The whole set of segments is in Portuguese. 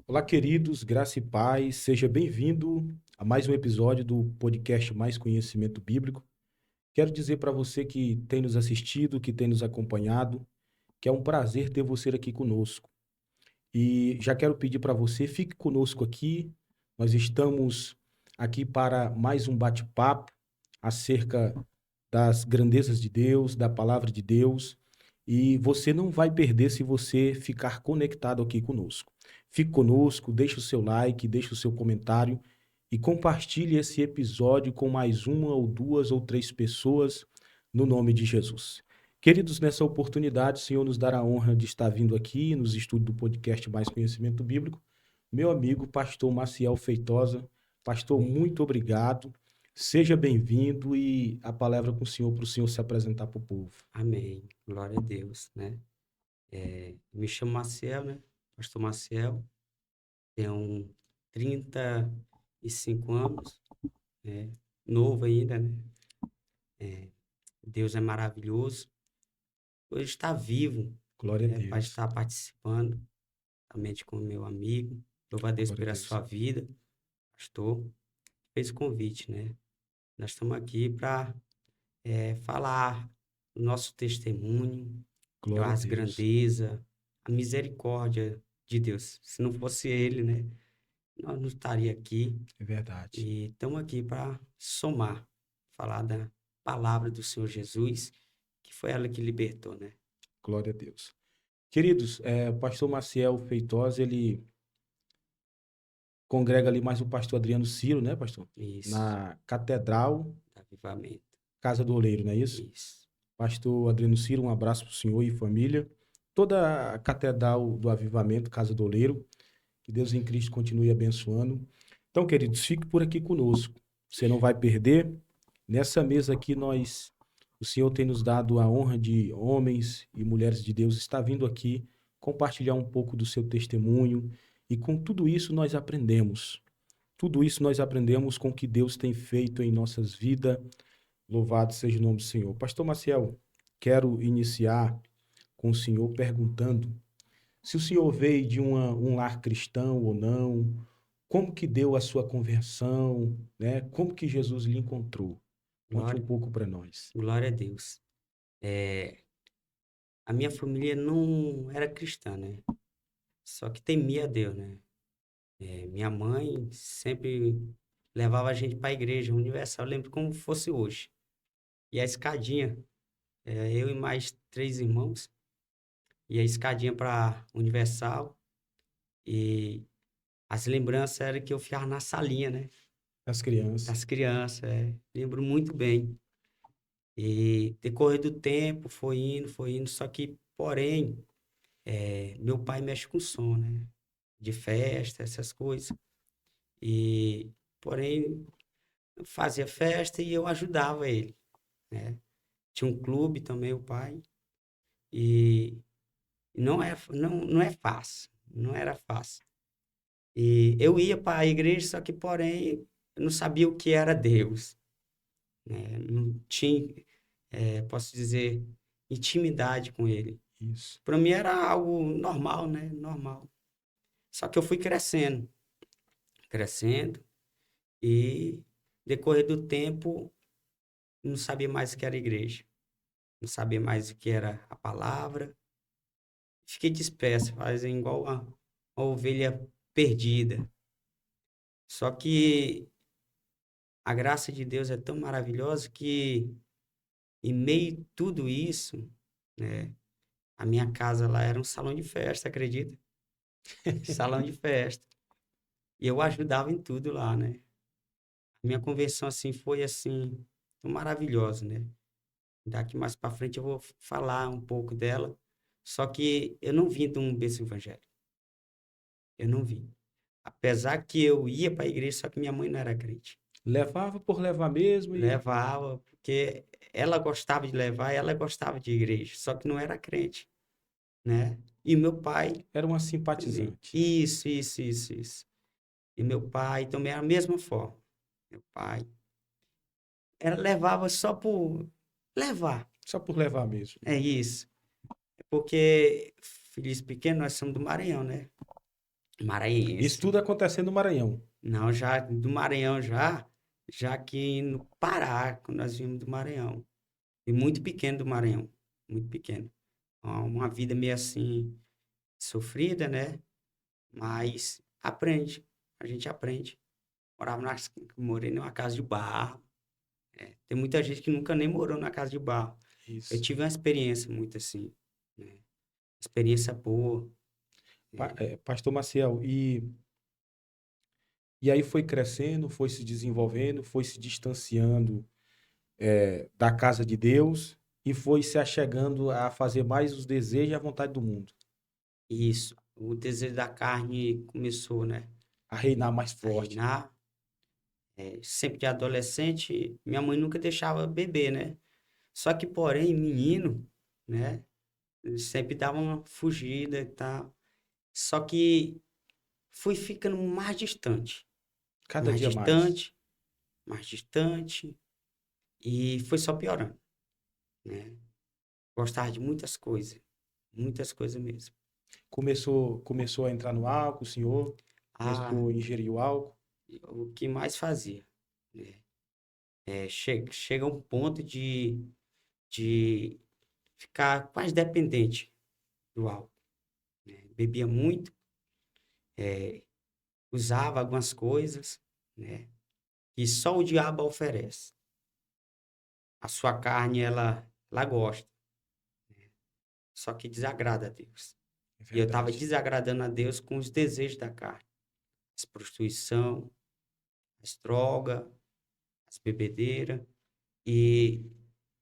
Olá, queridos, graça e paz, seja bem-vindo a mais um episódio do podcast Mais Conhecimento Bíblico. Quero dizer para você que tem nos assistido, que tem nos acompanhado, que é um prazer ter você aqui conosco. E já quero pedir para você, fique conosco aqui. Nós estamos aqui para mais um bate-papo acerca das grandezas de Deus, da palavra de Deus, e você não vai perder se você ficar conectado aqui conosco. Fique conosco, deixe o seu like, deixe o seu comentário e compartilhe esse episódio com mais uma ou duas ou três pessoas no nome de Jesus. Queridos, nessa oportunidade, o Senhor nos dará a honra de estar vindo aqui nos estúdios do podcast Mais Conhecimento Bíblico. Meu amigo, pastor Maciel Feitosa. Pastor, Amém. muito obrigado. Seja bem-vindo e a palavra com o senhor para o senhor se apresentar para o povo. Amém. Glória a Deus, né? Me chamo Maciel, né? Pastor Maciel, tenho 35 anos, né? Novo ainda, né? É, Deus é maravilhoso. Hoje está vivo, Glória a né? Para Deus. estar participando, somente com o meu amigo. Louvo a Deus Glória a pela Deus. sua vida, pastor. Fez o convite, né? Nós estamos aqui para falar o nosso testemunho, Glória a as Deus. grandezas, a misericórdia de Deus. Se não fosse Ele, né, nós não estaria aqui. É verdade. E estamos aqui para somar, falar da palavra do Senhor Jesus, que foi ela que libertou, né? Glória a Deus. Queridos, o pastor Maciel Feitosa, ele congrega ali mais o pastor Adriano Ciro, né, pastor? Isso, Na Catedral avivamento. Casa do Oleiro, não é isso? Isso. Pastor Adriano Ciro, um abraço para o senhor e família. Toda a Catedral do Avivamento, Casa do Oleiro. Que Deus em Cristo continue abençoando. Então, queridos, fique por aqui conosco. Você não vai perder. Nessa mesa aqui, o Senhor tem nos dado a honra de homens e mulheres de Deus estar vindo aqui compartilhar um pouco do seu testemunho. E com tudo isso nós aprendemos. Tudo isso nós aprendemos com o que Deus tem feito em nossas vidas. Louvado seja o nome do Senhor. Pastor Maciel, quero iniciar com o senhor perguntando se o senhor veio de um lar cristão ou não, como que deu a sua conversão, né? Como que Jesus lhe encontrou? Conte um Glória, pouco para nós. glória a Deus. É, a minha família não era cristã, né? Só que temia a Deus, né? Minha mãe sempre levava a gente para a igreja universal, eu lembro como fosse hoje. E a escadinha, eu e mais três irmãos, e a escadinha para universal, e as lembranças eram que eu ficava na salinha, né? As crianças. Das crianças, lembro muito bem. E decorrer do tempo, foi indo, só que, porém, meu pai mexe com som, né? De festa, essas coisas. E, porém, eu fazia festa e eu ajudava ele, né? Tinha um clube também, o pai, e não é fácil, não era fácil. E eu ia para a igreja, só que, porém, eu não sabia o que era Deus, né? Não tinha, posso dizer, intimidade com ele. Isso. Para mim era algo normal, né? Normal. Só que eu fui crescendo, crescendo, e decorrer do tempo, não sabia mais o que era igreja, não sabia mais o que era a palavra. Fiquei disperso, fazem igual uma ovelha perdida. Só que a graça de Deus é tão maravilhosa que, em meio a tudo isso, né, a minha casa lá era um salão de festa, acredita? Salão de festa. E eu ajudava em tudo lá, né? A minha conversão, assim, foi, assim, tão maravilhosa, né? Daqui mais para frente eu vou falar um pouco dela. Só que eu não vim de um berço evangélico. Eu não vim. Apesar que eu ia para a igreja, só que minha mãe não era crente. Levava por levar mesmo e Levava, porque ela gostava de levar e ela gostava de igreja, só que não era crente, né? E meu pai era uma também. simpatizante. Isso. E meu pai também era a mesma forma. Meu pai levava só por levar. Só por levar mesmo. É isso. Porque, filhos pequenos, nós somos do Maranhão, né? Isso Maranhense. tudo acontecendo no Maranhão. Não, já do Maranhão já aqui no Pará, quando nós vimos do Maranhão. E muito pequeno do Maranhão, muito pequeno. Uma vida meio assim, sofrida, né? Mas aprende, a gente aprende. Morei numa casa de barro. Tem muita gente que nunca nem morou na casa de barro. Eu Isso. tive uma experiência muito assim, né? Experiência boa. Pastor Maciel, e aí foi crescendo, foi se desenvolvendo, foi se distanciando da casa de Deus e foi se achegando a fazer mais os desejos e a vontade do mundo, Isso, o desejo da carne começou, né, a reinar mais a forte. reinar. Sempre de adolescente, minha mãe nunca deixava beber, né? Só que, porém, menino, né, ele sempre dava uma fugida e tal. Só que fui ficando Cada mais dia mais. distante, mais distante, e foi só piorando, né? Gostava de muitas coisas mesmo. Começou a entrar no álcool, o senhor Ah, começou a ingerir o álcool. o que mais fazia, né? Chega um ponto de ficar quase dependente do álcool, né? Bebia muito, usava algumas coisas, né? Que só o diabo oferece. A sua carne, ela gosta, só que desagrada a Deus. É E eu estava verdade. desagradando a Deus com os desejos da carne. As prostituição, as drogas, as bebedeiras. E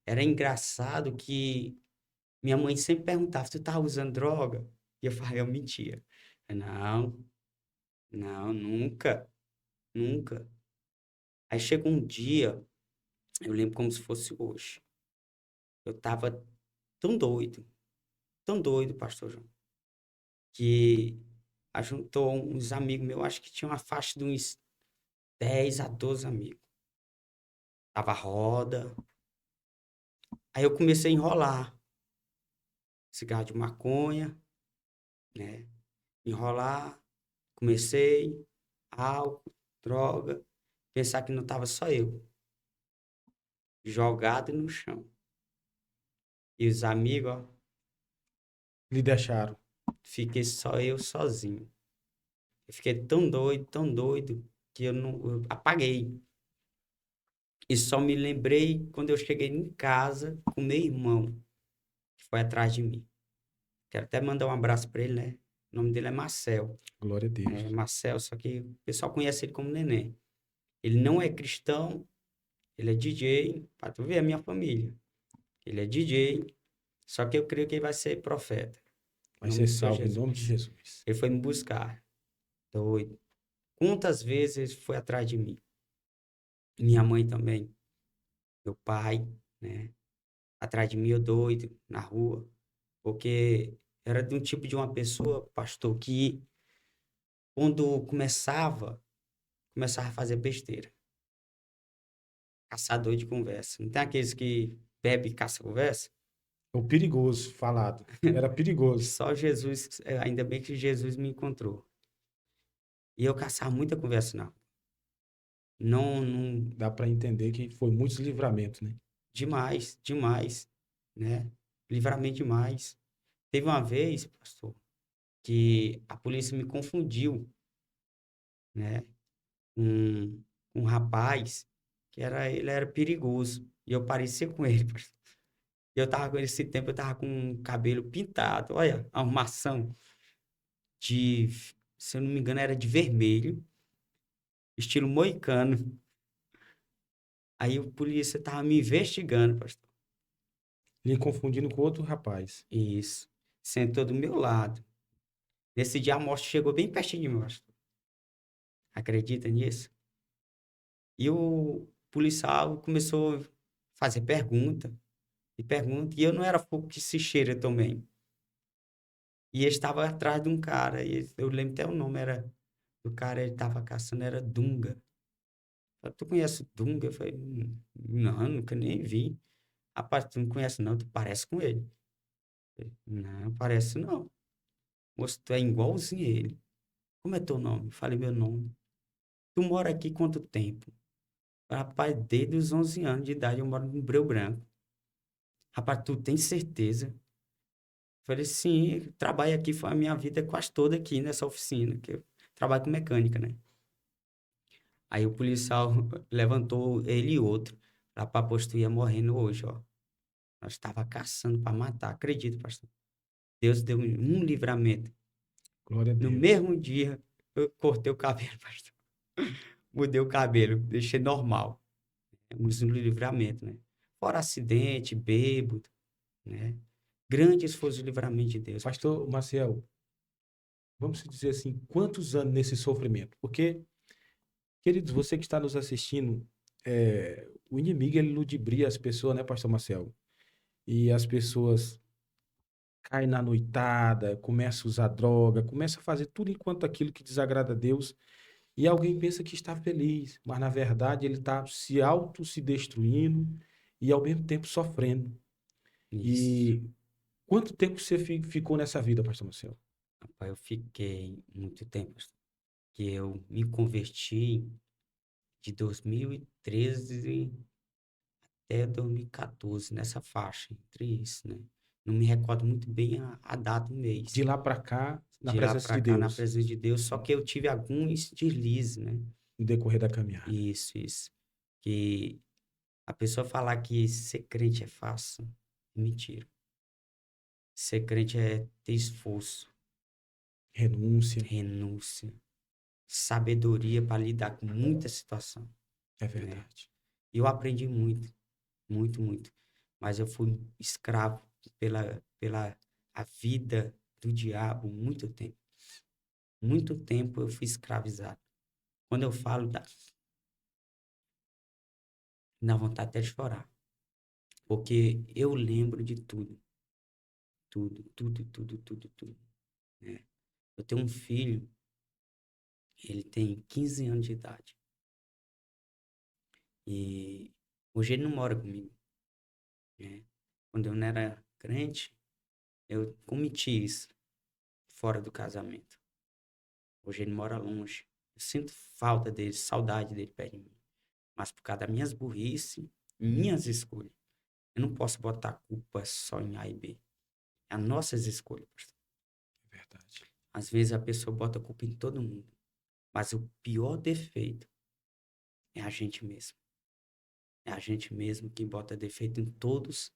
era engraçado que minha mãe sempre perguntava, tu tá usando droga? E eu falava, eu mentia. Não, não, nunca, nunca. Aí chegou um dia, eu lembro como se fosse hoje. Eu tava tão doido, pastor João, que ajuntou uns amigos meus, acho que tinha uma faixa de uns 10 a 12 amigos. Tava roda. Aí eu comecei a enrolar cigarro de maconha, né? Enrolar, comecei, álcool, droga, pensar que não tava só eu, jogado no chão. E os amigos, ó, Lhe deixaram. fiquei só eu sozinho. Eu fiquei tão doido, que eu apaguei. E só me lembrei quando eu cheguei em casa com meu irmão, que foi atrás de mim. Quero até mandar um abraço para ele, né? O nome dele é Marcel. Glória a É Deus. Marcel, só que o pessoal conhece ele como Neném. Ele não é cristão, ele é DJ, para tu ver a minha família. Ele é DJ, só que eu creio que ele vai ser profeta. Em Vai nome ser do Senhor salvo em nome de Jesus. Jesus. Ele foi me buscar. Doido. Quantas vezes ele foi atrás de mim? Minha mãe também. Meu pai, né? Atrás de mim, eu doido, na rua. Porque era de um tipo de uma pessoa, pastor, que quando começava a fazer besteira. Caçador de conversa. Não tem aqueles que bebe e caça conversa? O perigoso falado. Era perigoso. Só Jesus, ainda bem que Jesus me encontrou. E eu caçava muita conversa, não. Não, não, Dá para entender que foi muitos livramentos, né? demais, demais, né? Livramento demais. Teve uma vez, pastor, que a polícia me confundiu, né? Um, um rapaz ele era perigoso. E eu parecia com ele, pastor. E eu tava, esse tempo, eu tava com o cabelo pintado. Olha, a arrumação de, se eu não me engano, era de vermelho, estilo moicano. Aí o polícia tava me investigando, pastor. Lhe confundindo com outro rapaz. Isso. Sentou do meu lado. Nesse dia a morte chegou bem pertinho de mim, pastor. Acredita nisso? E o policial começou a fazer pergunta, e eu não era fogo que se cheira também. E ele estava atrás de um cara, e eu lembro até o nome, era do cara, ele estava caçando, era Dunga. Falei, tu conhece o Dunga? Eu falei, não, nunca nem vi. Rapaz, tu não conhece não, tu parece com ele. Eu falei, não, parece não. Moço, tu é igualzinho a ele. como é teu nome? Eu falei meu nome. Tu mora aqui quanto tempo? Rapaz, desde os 11 anos de idade eu moro no Breu Branco. Rapaz, tu tem certeza? Eu falei, sim, trabalho aqui, foi a minha vida quase toda aqui nessa oficina, que eu trabalho com mecânica, né? Aí o policial levantou ele e outro. Rapaz, pois tu ia morrendo hoje, ó. Nós estava caçando para matar, acredito, pastor. Deus deu um livramento. Glória a No Deus. mesmo dia, eu cortei o cabelo, pastor. Mudei o cabelo, deixei normal. Um livramento, né? Fora acidente, bêbado, né? Grandes foram os livramentos de Deus, pastor. Pastor Maciel, vamos dizer assim, quantos anos nesse sofrimento? Porque, queridos, você que está nos assistindo, o inimigo ele ludibria as pessoas, né, Pastor Maciel? E as pessoas caem na noitada, começam a usar droga, começam a fazer tudo enquanto aquilo que desagrada a Deus. E alguém pensa que está feliz, mas na verdade ele está se destruindo e ao mesmo tempo sofrendo. Isso. E quanto tempo você ficou nessa vida, Pastor Marcelo? Rapaz, eu fiquei muito tempo, pastor. Que eu me converti de 2013 até 2014, nessa faixa, entre isso, né? Não me recordo muito bem a data do mês. De lá para cá, na De lá presença para de cá, na Deus, presença de Deus, só que eu tive alguns deslizes, né? no decorrer da caminhada. Isso. Que a pessoa falar que ser crente é fácil, é mentira. Ser crente é ter esforço, Renúncia, renúncia, sabedoria para lidar com muita situação, é né? verdade. E eu aprendi muito, muito, muito. Mas eu fui escravo pela a vida do diabo muito tempo. Muito tempo eu fui escravizado. Quando eu falo, dá vontade até de chorar. Porque eu lembro de tudo. Tudo, tudo, tudo, tudo, tudo, né? Eu tenho um filho, ele tem 15 anos de idade. E hoje ele não mora comigo, né? Quando eu não era crente, eu cometi isso fora do casamento. Hoje ele mora longe. Eu sinto falta dele, saudade dele perto de mim. Mas por causa das minhas burrice, minhas escolhas, eu não posso botar a culpa só em A e B. É as nossas escolhas, pastor. É verdade. Às vezes a pessoa bota a culpa em todo mundo. Mas o pior defeito é a gente mesmo. É a gente mesmo que bota defeito em todos,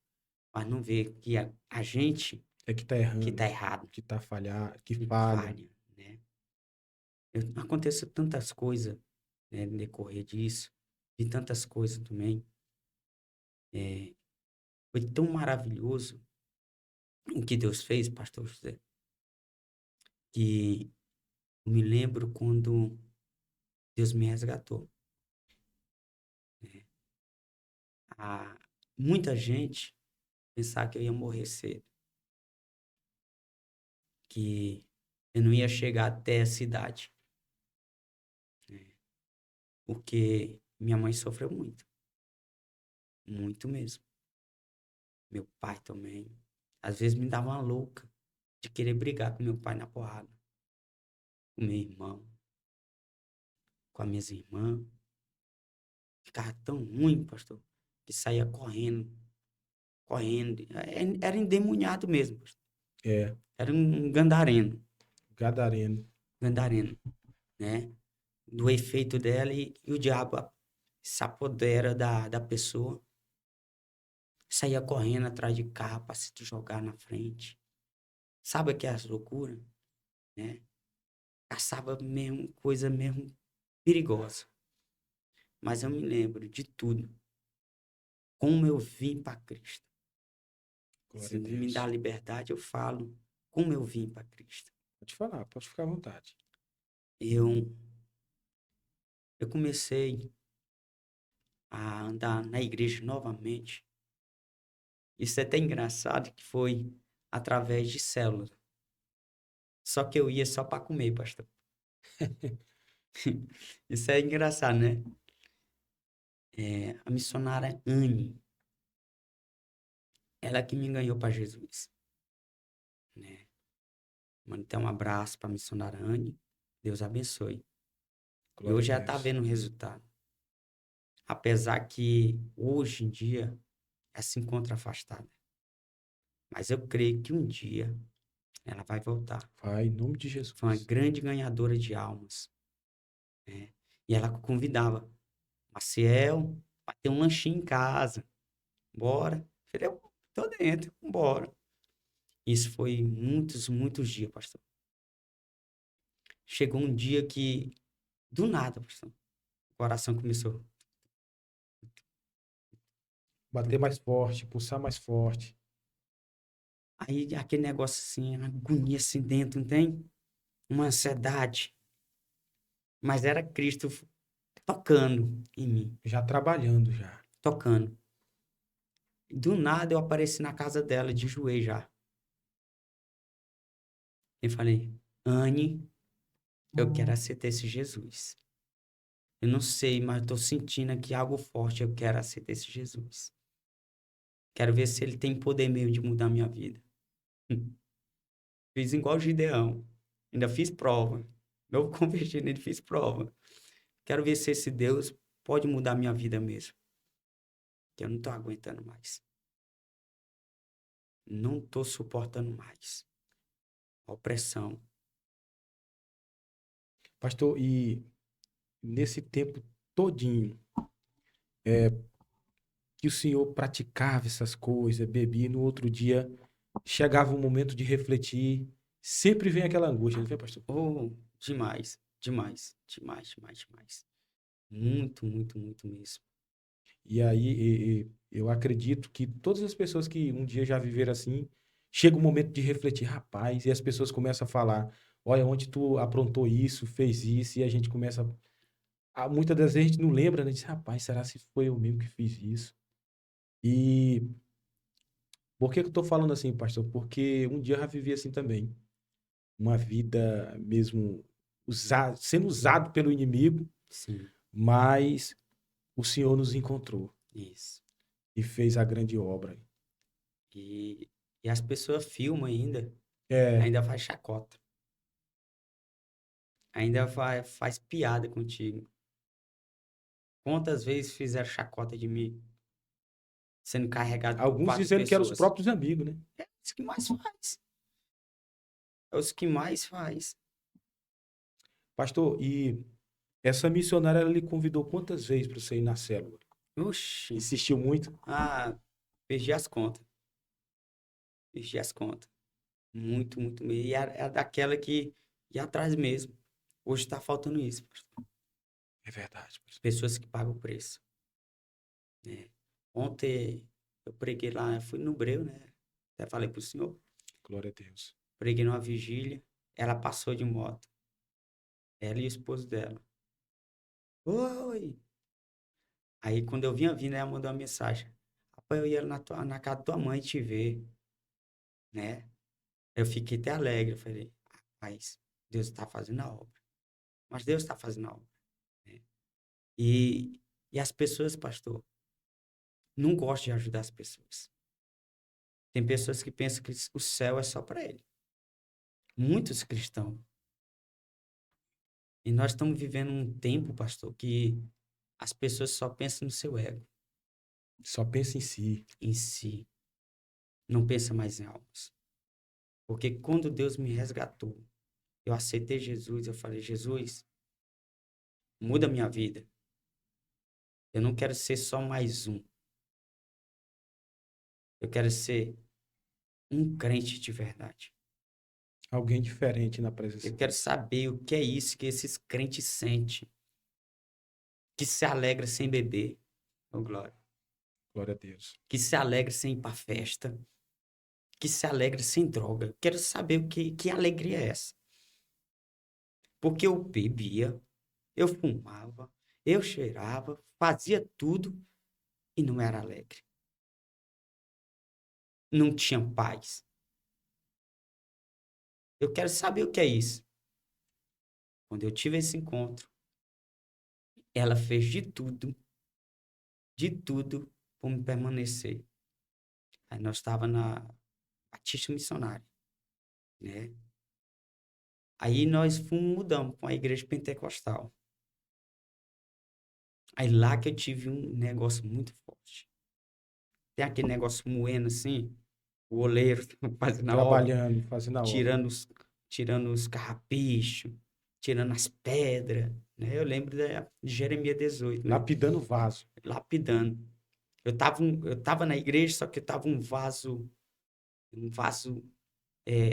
mas não vê que a gente É que está que errando, tá errado, que está falhar, que que falha. falha, né? Aconteceu tantas coisas, né, no decorrer disso, de tantas coisas também. É, foi tão maravilhoso o que Deus fez, pastor José, que eu me lembro quando Deus me resgatou, né? Muita gente pensava que eu ia morrer cedo, que eu não ia chegar até a cidade, né? Porque minha mãe sofreu muito, muito mesmo. Meu pai também. Às vezes me dava uma louca de querer brigar com meu pai na porrada, com meu irmão, com as minhas irmãs. Ficava tão ruim, pastor, que saía correndo, correndo. Era endemoniado mesmo, pastor. É, Era um gandareno, gadareno. gandareno, né? Do efeito dela e o diabo se apodera da pessoa. Saía correndo atrás de carro para se jogar na frente. Sabe que é as loucuras, né? Caçava mesmo, coisa mesmo perigosa. Mas eu me lembro de tudo. Como eu vim para Cristo. Se Glória a me dá Deus. liberdade, eu falo como eu vim para Cristo. Pode falar, pode ficar à vontade. Eu, eu comecei a andar na igreja novamente. Isso é até engraçado que foi através de célula. Só que eu ia só para comer, pastor. Isso é engraçado, né? A missionária Anne, ela que me ganhou para Jesus, né? Mano, então um abraço para a missionária Anne. Deus abençoe. E Glória a hoje já está Deus. vendo o resultado. Apesar que hoje em dia ela se encontra afastada. Mas eu creio que um dia ela vai voltar. Vai, em nome de Foi uma Jesus. grande ganhadora de almas, né? E ela convidava, Maciel, vai ter um lanchinho em casa. Bora. Eu falei, eu tô dentro, bora. Isso foi muitos, muitos dias, pastor. Chegou um dia que, do nada, pastor, o coração começou. Bater mais forte, pulsar mais forte. Aí aquele negócio assim, uma agonia assim dentro, não tem? Uma ansiedade. Mas era Cristo tocando em mim, Já trabalhando já. tocando. Do nada eu apareci na casa dela, de joelho já. E falei, Anne, eu quero aceitar esse Jesus. Eu não sei, mas eu tô sentindo aqui algo forte. Eu quero aceitar esse Jesus. Quero ver se ele tem poder mesmo de mudar minha vida. Fiz igual o Gideão. Ainda fiz prova. Novo convertido, ainda fiz prova. Quero ver se esse Deus pode mudar minha vida mesmo. Que eu não tô aguentando mais. Não tô suportando mais. A opressão. Pastor, e nesse tempo todinho que o senhor praticava essas coisas, bebia, e no outro dia chegava o momento de refletir, sempre vem aquela angústia, não vem, pastor? Oh, demais. Demais. Demais, demais, demais. Muito, muito, muito mesmo. E aí eu acredito que todas as pessoas que um dia já viveram assim, chega o momento de refletir, rapaz, e as pessoas começam a falar, olha, onde tu aprontou isso, fez isso, e a gente começa. Muitas das vezes a gente não lembra, né? Diz, rapaz, será se foi eu mesmo que fiz isso? E por que que eu tô falando assim, pastor? Porque um dia eu já vivi assim também. Uma vida mesmo sendo usado pelo inimigo, Sim, mas o Senhor nos encontrou isso. e fez a grande obra. E, e as pessoas filmam ainda. É, Ainda faz chacota. Ainda faz piada contigo. Quantas vezes fizeram chacota de mim, sendo carregado por alguns quatro dizendo que eram os pessoas? próprios amigos, né? É os que mais faz. É os que mais faz. Pastor, e essa missionária ela lhe convidou quantas vezes para você ir na célula? Oxi. Insistiu muito? Ah, perdi as contas. Perdi as contas. Muito, muito mesmo. E é daquela que ia atrás mesmo. Hoje tá faltando isso, pastor. É verdade, pastor. Pessoas que pagam o preço, né? Ontem eu preguei lá, eu fui no Breu, né? Até falei pro senhor. Glória a Deus. Preguei numa vigília. Ela passou de moto. Ela e o esposo dela. Oi! Aí quando eu vinha vindo, ela mandou uma mensagem. Rapaz, eu ia na casa da tua mãe te ver, né? Eu fiquei até alegre. Eu falei, rapaz, Deus está fazendo a obra. Mas Deus está fazendo a obra, né? E, e as pessoas, pastor, não gostam de ajudar as pessoas. Tem pessoas que pensam que o céu é só para ele. Muitos cristãos. E nós estamos vivendo um tempo, pastor, que as pessoas só pensam no seu ego, Só pensa em si. em si. Não pensa mais em almas. Porque quando Deus me resgatou, eu aceitei Jesus, eu falei, Jesus, muda a minha vida. Eu não quero ser só mais um. Eu quero ser um crente de verdade. Alguém diferente na Eu presença quero dele. saber o que é isso que esses crentes sentem, que se alegra sem beber, oh glória, Glória a Deus. que se alegra sem ir para festa, que se alegra sem droga. Quero saber que alegria é essa. Porque eu bebia, eu fumava, eu cheirava, fazia tudo e não era alegre. Não tinha paz. Eu quero saber o que é isso. Quando eu tive esse encontro, ela fez de tudo, para me permanecer. Aí nós estava na Batista Missionária, né? Aí nós mudamos para a igreja pentecostal. Aí lá que eu tive um negócio muito forte. Tem aquele negócio moendo assim, o oleiro fazendo a obra, Trabalhando, fazendo a obra. tirando os, tirando os carrapichos, tirando as pedras, né? Eu lembro de Jeremias 18, né? Lapidando vaso. Lapidando. Eu tava na igreja, só que eu tava um vaso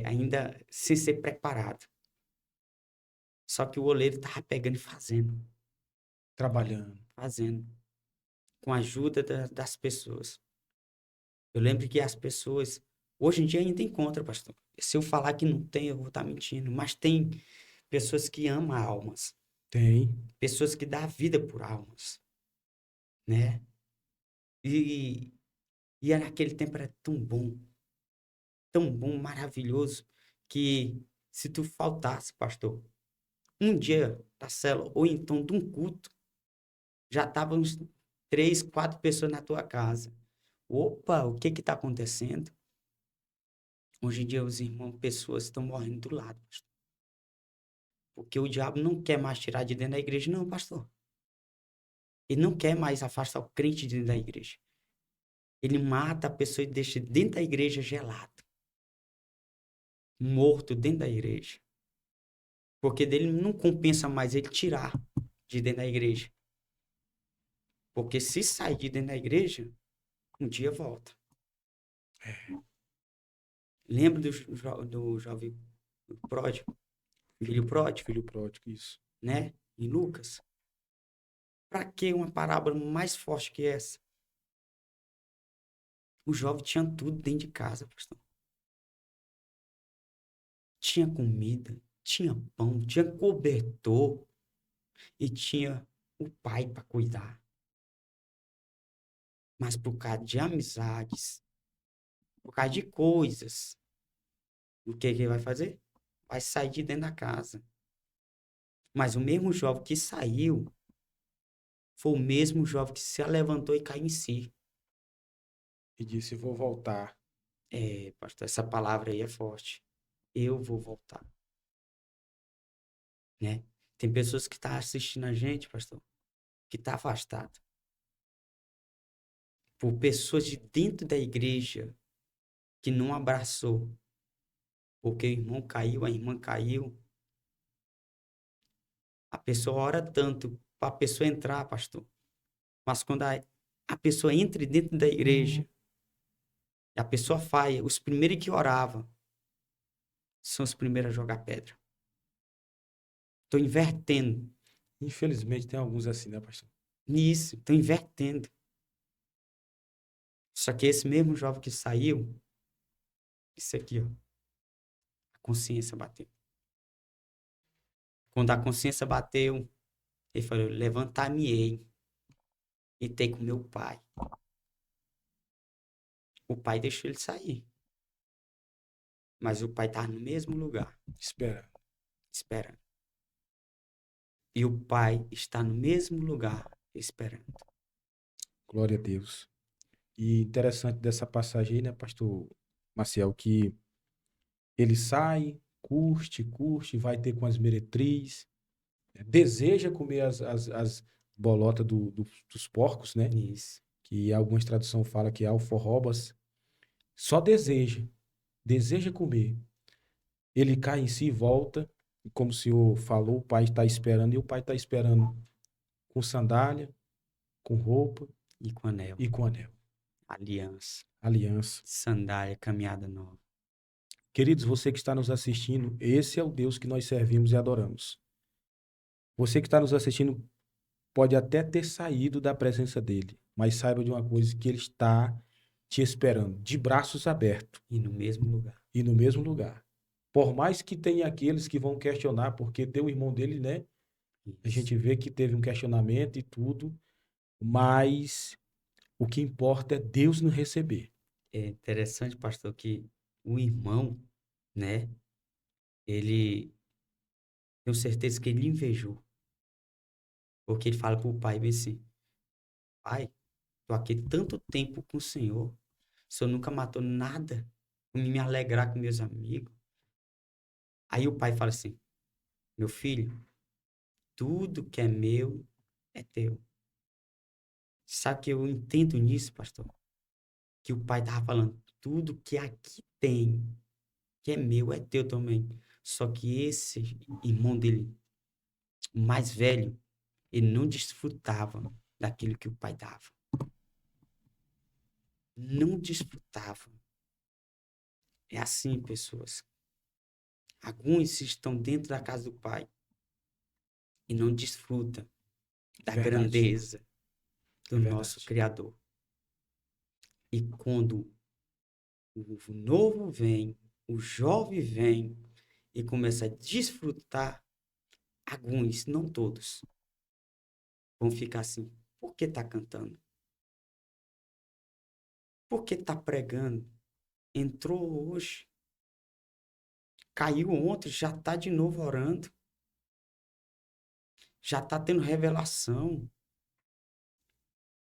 ainda sem ser preparado. Só que o oleiro tava pegando e Trabalhando. fazendo, com a ajuda das pessoas. Eu lembro que as pessoas, hoje em dia ainda encontra, pastor. Se eu falar que não tem, eu vou estar mentindo, mas tem pessoas que amam almas, Tem. pessoas que dão a vida por almas, né? E, e naquele tempo era tão bom, maravilhoso, que se tu faltasse, pastor, um dia da célula, ou então de um culto, já estavam uns 3, 4 pessoas na tua casa. Opa, o que que tá acontecendo? Hoje em dia, os irmãos, pessoas estão morrendo do lado, pastor. Porque o diabo não quer mais tirar de dentro da igreja, não, pastor. Ele não quer mais afastar o crente de dentro da igreja. Ele mata a pessoa e deixa dentro da igreja gelado, morto dentro da igreja. Porque dele não compensa mais ele tirar de dentro da igreja. Porque se sair de dentro da igreja, um dia volta. Lembra do jovem pródigo, filho pródigo, Filho pródigo, isso. né? Em Lucas. Para que uma parábola mais forte que essa? O jovem tinha tudo dentro de casa, pastor. Tinha comida, tinha pão, tinha cobertor e tinha o pai para cuidar. Mas por causa de amizades, por causa de coisas, o que que ele vai fazer? Vai sair de dentro da casa. Mas o mesmo jovem que saiu foi o mesmo jovem que se levantou e caiu em si. E disse: Vou voltar. É, pastor, essa palavra aí é forte. Eu vou voltar, né? Tem pessoas que estão assistindo a gente, pastor, que tá afastado. Por pessoas de dentro da igreja que não abraçou. Porque o irmão caiu, a irmã caiu. A pessoa ora tanto para a pessoa entrar, pastor. Mas quando a pessoa entra dentro da igreja, a pessoa falha, os primeiros que oravam são os primeiros a jogar pedra. Estou invertendo Infelizmente tem alguns assim, né, pastor? nisso, estou invertendo. Só que esse mesmo jovem que saiu, isso aqui, ó, a consciência bateu. Quando a consciência bateu, ele falou: levantar-me-ei e ter com meu pai. O pai deixou ele sair, mas o pai estava no mesmo lugar, Espera. esperando. E o pai está no mesmo lugar, esperando. Glória a Deus. E interessante dessa passagem aí, né, pastor Maciel, que ele sai, curte, vai ter com as meretrizes, deseja comer as bolotas dos porcos, né? Isso. Que algumas traduções falam que é alforrobas. Só deseja comer. Ele cai em si e volta, e como o senhor falou, o pai está esperando, e o pai está esperando com sandália, com roupa E com anel, e com anel. aliança, Aliança. sandália, caminhada nova. Queridos, você que está nos assistindo, esse é o Deus que nós servimos e adoramos. Você que está nos assistindo pode até ter saído da presença dele, mas saiba de uma coisa, que ele está te esperando, de braços abertos E no mesmo lugar. e no mesmo lugar. Por mais que tenha aqueles que vão questionar, porque tem o irmão dele, né? A Isso. gente vê que teve um questionamento e tudo, mas o que importa é Deus nos receber. É interessante, pastor, que o irmão, né, ele, tenho certeza que ele invejou. Porque ele fala pro pai bem assim: pai, tô aqui tanto tempo com o senhor nunca matou nada pra me alegrar com meus amigos. Aí o pai fala assim: Meu filho, tudo que é meu é teu. Sabe que eu entendo nisso, pastor? Que o pai tava falando, tudo que aqui tem, que é meu, é teu também. Só que esse irmão dele, o mais velho, ele não desfrutava daquilo que o pai dava. Não desfrutava. É assim, pessoas. Alguns estão dentro da casa do pai e não desfrutam da Verdade. grandeza É do nosso verdade. Criador. E quando o novo vem, o jovem vem e começa a desfrutar, alguns, não todos, vão ficar assim: por que tá cantando? Por que tá pregando? Entrou hoje, caiu ontem, já tá de novo orando, já tá tendo revelação,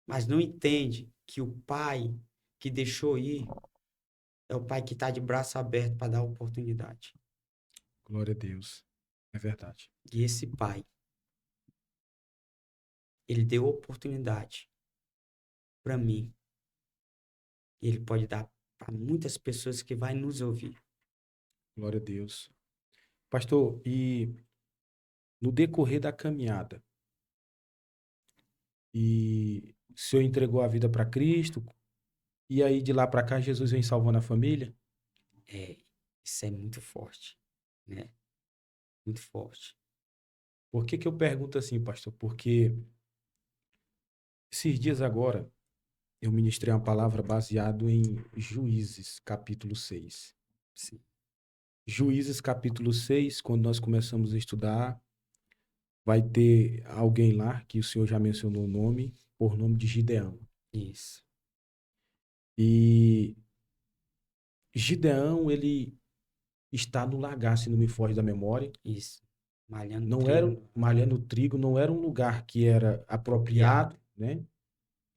mas não entende que o pai que deixou ir é o pai que está de braço aberto para dar oportunidade. Glória a Deus. É verdade. E esse pai, ele deu oportunidade para mim. E ele pode dar para muitas pessoas que vai nos ouvir. Glória a Deus. Pastor, e no decorrer da caminhada, e o senhor entregou a vida para Cristo, e aí de lá para cá Jesus vem salvando a família? É, isso é muito forte, né? Muito forte. Por que que eu pergunto assim, pastor? Porque esses dias agora eu ministrei uma palavra baseado em Juízes, capítulo 6. Sim, Juízes, capítulo 6, quando nós começamos a estudar, vai ter alguém lá, que o senhor já mencionou o nome, por nome de Gideão. isso, E Gideão, ele está no lagar, se não me foge da memória. isso. Malhando Não trigo era malhando trigo, não era um lugar que era apropriado. apropriado, né?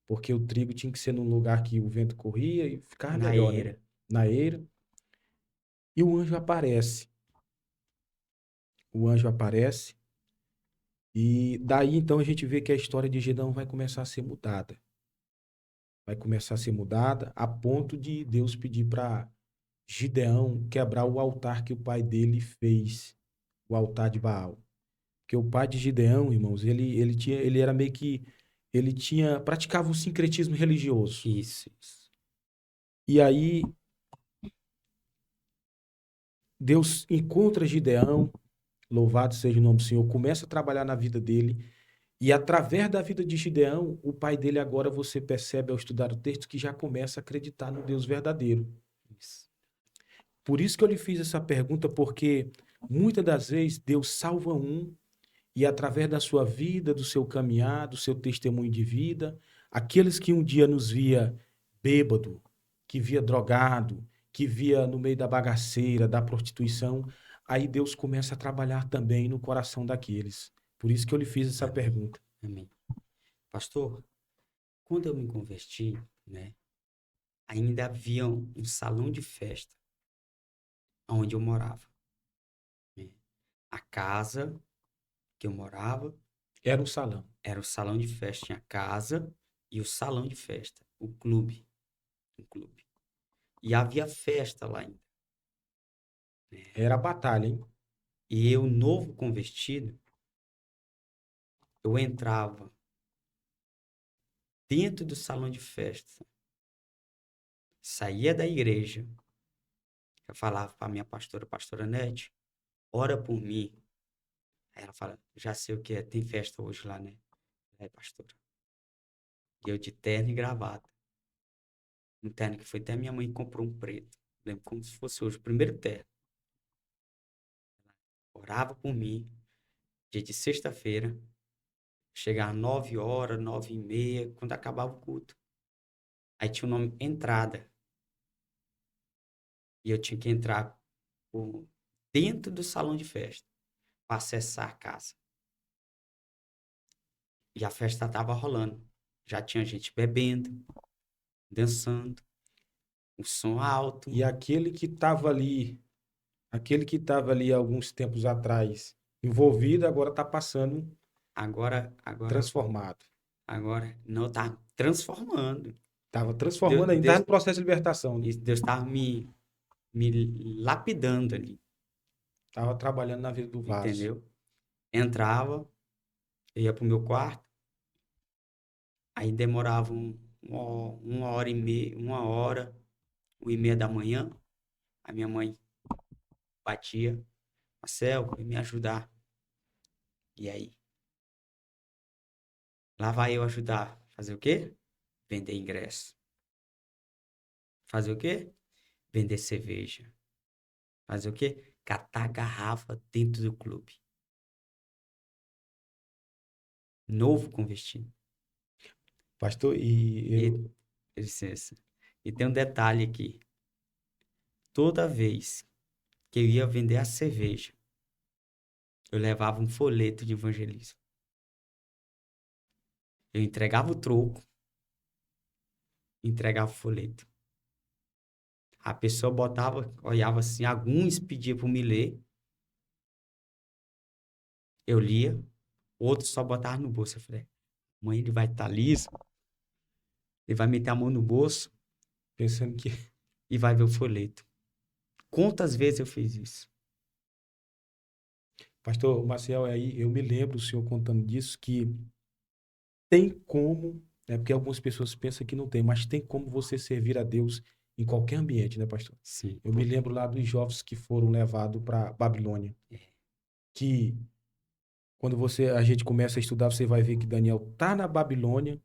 Porque o trigo tinha que ser num lugar que o vento corria e ficava Na melhor, né? eira. Na eira. E o anjo aparece. O anjo aparece. E daí então a gente vê que a história de Gideão vai começar a ser mudada. Vai começar a ser mudada a ponto de Deus pedir para Gideão quebrar o altar que o pai dele fez, o altar de Baal. Porque o pai de Gideão, irmãos, ele era meio que, praticava um sincretismo religioso. Isso. E aí Deus encontra Gideão, louvado seja o nome do Senhor, começa a trabalhar na vida dele, e através da vida de Gideão, o pai dele agora, você percebe ao estudar o texto, que já começa a acreditar no Deus verdadeiro. Isso. Por isso que eu lhe fiz essa pergunta, porque muitas das vezes Deus salva um, e através da sua vida, do seu caminhar, do seu testemunho de vida, aqueles que um dia nos via bêbado, que via drogado, que via no meio da bagaceira, da prostituição, aí Deus começa a trabalhar também no coração daqueles. Por isso que eu lhe fiz essa Amém. pergunta. Amém. Pastor, quando eu me converti, né, ainda havia um salão de festa onde eu morava, né? A casa que eu morava Era um salão. era o salão de festa, tinha a casa e o salão de festa, o clube, um clube. E havia festa lá ainda, né? Era batalha, hein? E eu, novo convertido, eu entrava dentro do salão de festa, saía da igreja, eu falava para minha pastora Nete, ora por mim. Aí ela fala, já sei o que é, tem festa hoje lá, né? É, pastora. E eu de terno e gravata. Um terno que foi até minha mãe comprou um preto. Lembro como se fosse hoje, o primeiro terno. Orava por mim, dia de sexta-feira, chegava 9 horas, 9h30, quando acabava o culto. Aí tinha o nome entrada. E eu tinha que entrar dentro do salão de festa para acessar a casa. E a festa estava rolando. Já tinha gente bebendo, dançando, o som alto. E aquele que estava ali alguns tempos atrás, envolvido, agora está passando Agora, transformado. não, tá transformando. Estava Deus, transformando ainda, estava Deus, no processo de libertação, né? Deus estava me lapidando ali, Estava trabalhando na vida do vaso. entendeu? Entrava, eu ia pro meu quarto, aí demorava uma hora e meia, 1h30 da manhã, a minha mãe batia, Marcel, vem me ajudar. E aí? Lá vai eu ajudar. Fazer o quê? Vender ingresso. Fazer o quê? Vender cerveja. Fazer o quê? Catar garrafa dentro do clube. Novo convertido. Pastor, E, licença. E tem um detalhe aqui. Toda vez que eu ia vender a cerveja, eu levava um folheto de evangelismo. Eu entregava o troco, entregava o folheto. A pessoa botava, olhava assim, alguns pediam para me ler, eu lia, outros só botavam no bolso. Eu falei, mãe, ele vai estar liso, ele vai meter a mão no bolso pensando que. e vai ver o folheto. Quantas vezes eu fiz isso? Pastor Maciel, aí eu me lembro, o senhor contando disso, que tem como, né? Porque algumas pessoas pensam que não tem, mas tem como você servir a Deus em qualquer ambiente, né, pastor? Sim. Eu me lembro lá dos jovens que foram levados para Babilônia, que quando a gente começa a estudar, você vai ver que Daniel tá na Babilônia,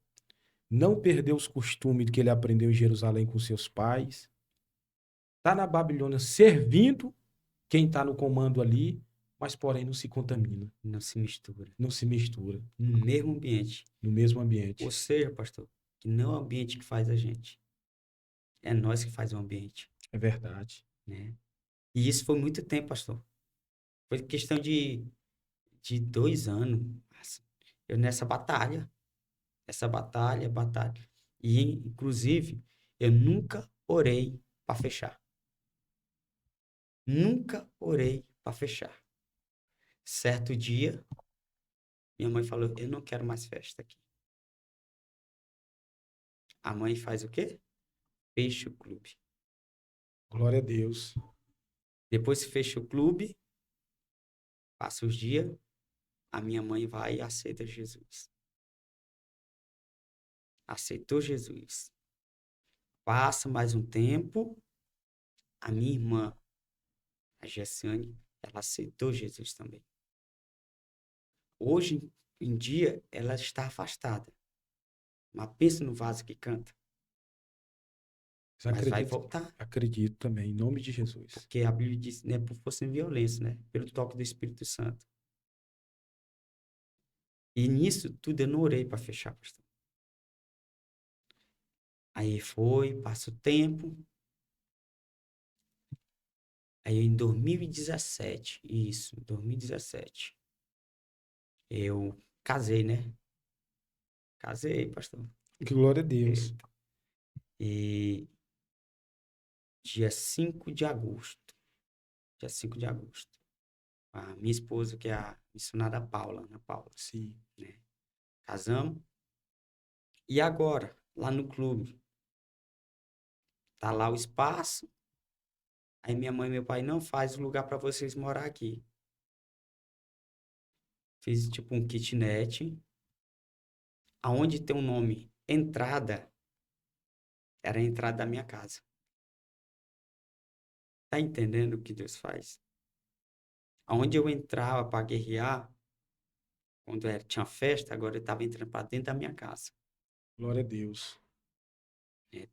não perdeu os costumes que ele aprendeu em Jerusalém com seus pais, tá na Babilônia servindo quem está no comando ali, mas porém não se contamina, Não se mistura. não se mistura No mesmo ambiente. no mesmo Ou ambiente. seja, pastor, que não é o ambiente que faz a gente. É nós que faz o ambiente, É verdade. né? E isso foi muito tempo, pastor. Foi questão de 2 anos. Assim, eu nessa batalha. Essa batalha. E, inclusive, eu nunca orei para fechar. Nunca orei para fechar. Certo dia, minha mãe falou: eu não quero mais festa aqui. A mãe faz o quê? Fecha o clube. Glória a Deus. Depois que fecha o clube, passa os dias, a minha mãe vai e aceita Jesus. Aceitou Jesus. Passa mais um tempo, a minha irmã, a Gessiane, ela aceitou Jesus também. Hoje em dia, ela está afastada. Mas pensa no vaso que canta. Mas Mas vai voltar. acredito também, em nome de Jesus. Porque a Bíblia diz, não é por força de violência, né? Pelo toque do Espírito Santo. E nisso tudo eu não orei para fechar, pastor. Aí foi, passa o tempo. Aí em 2017, isso, 2017, eu casei, né? Casei, pastor. Glória a Deus. Eita. E dia 5 de agosto, a minha esposa, que é a missionária Paula, Ana Paula, Sim. né? Casamos. E agora, lá no clube, tá lá o espaço. Aí minha mãe e meu pai não faz lugar para vocês morar aqui. Fiz tipo um kitnet, aonde tem um nome entrada, era a entrada da minha casa. Tá entendendo o que Deus faz? Aonde eu entrava para guerrear, quando tinha festa, agora eu estava entrando para dentro da minha casa. Glória a Deus.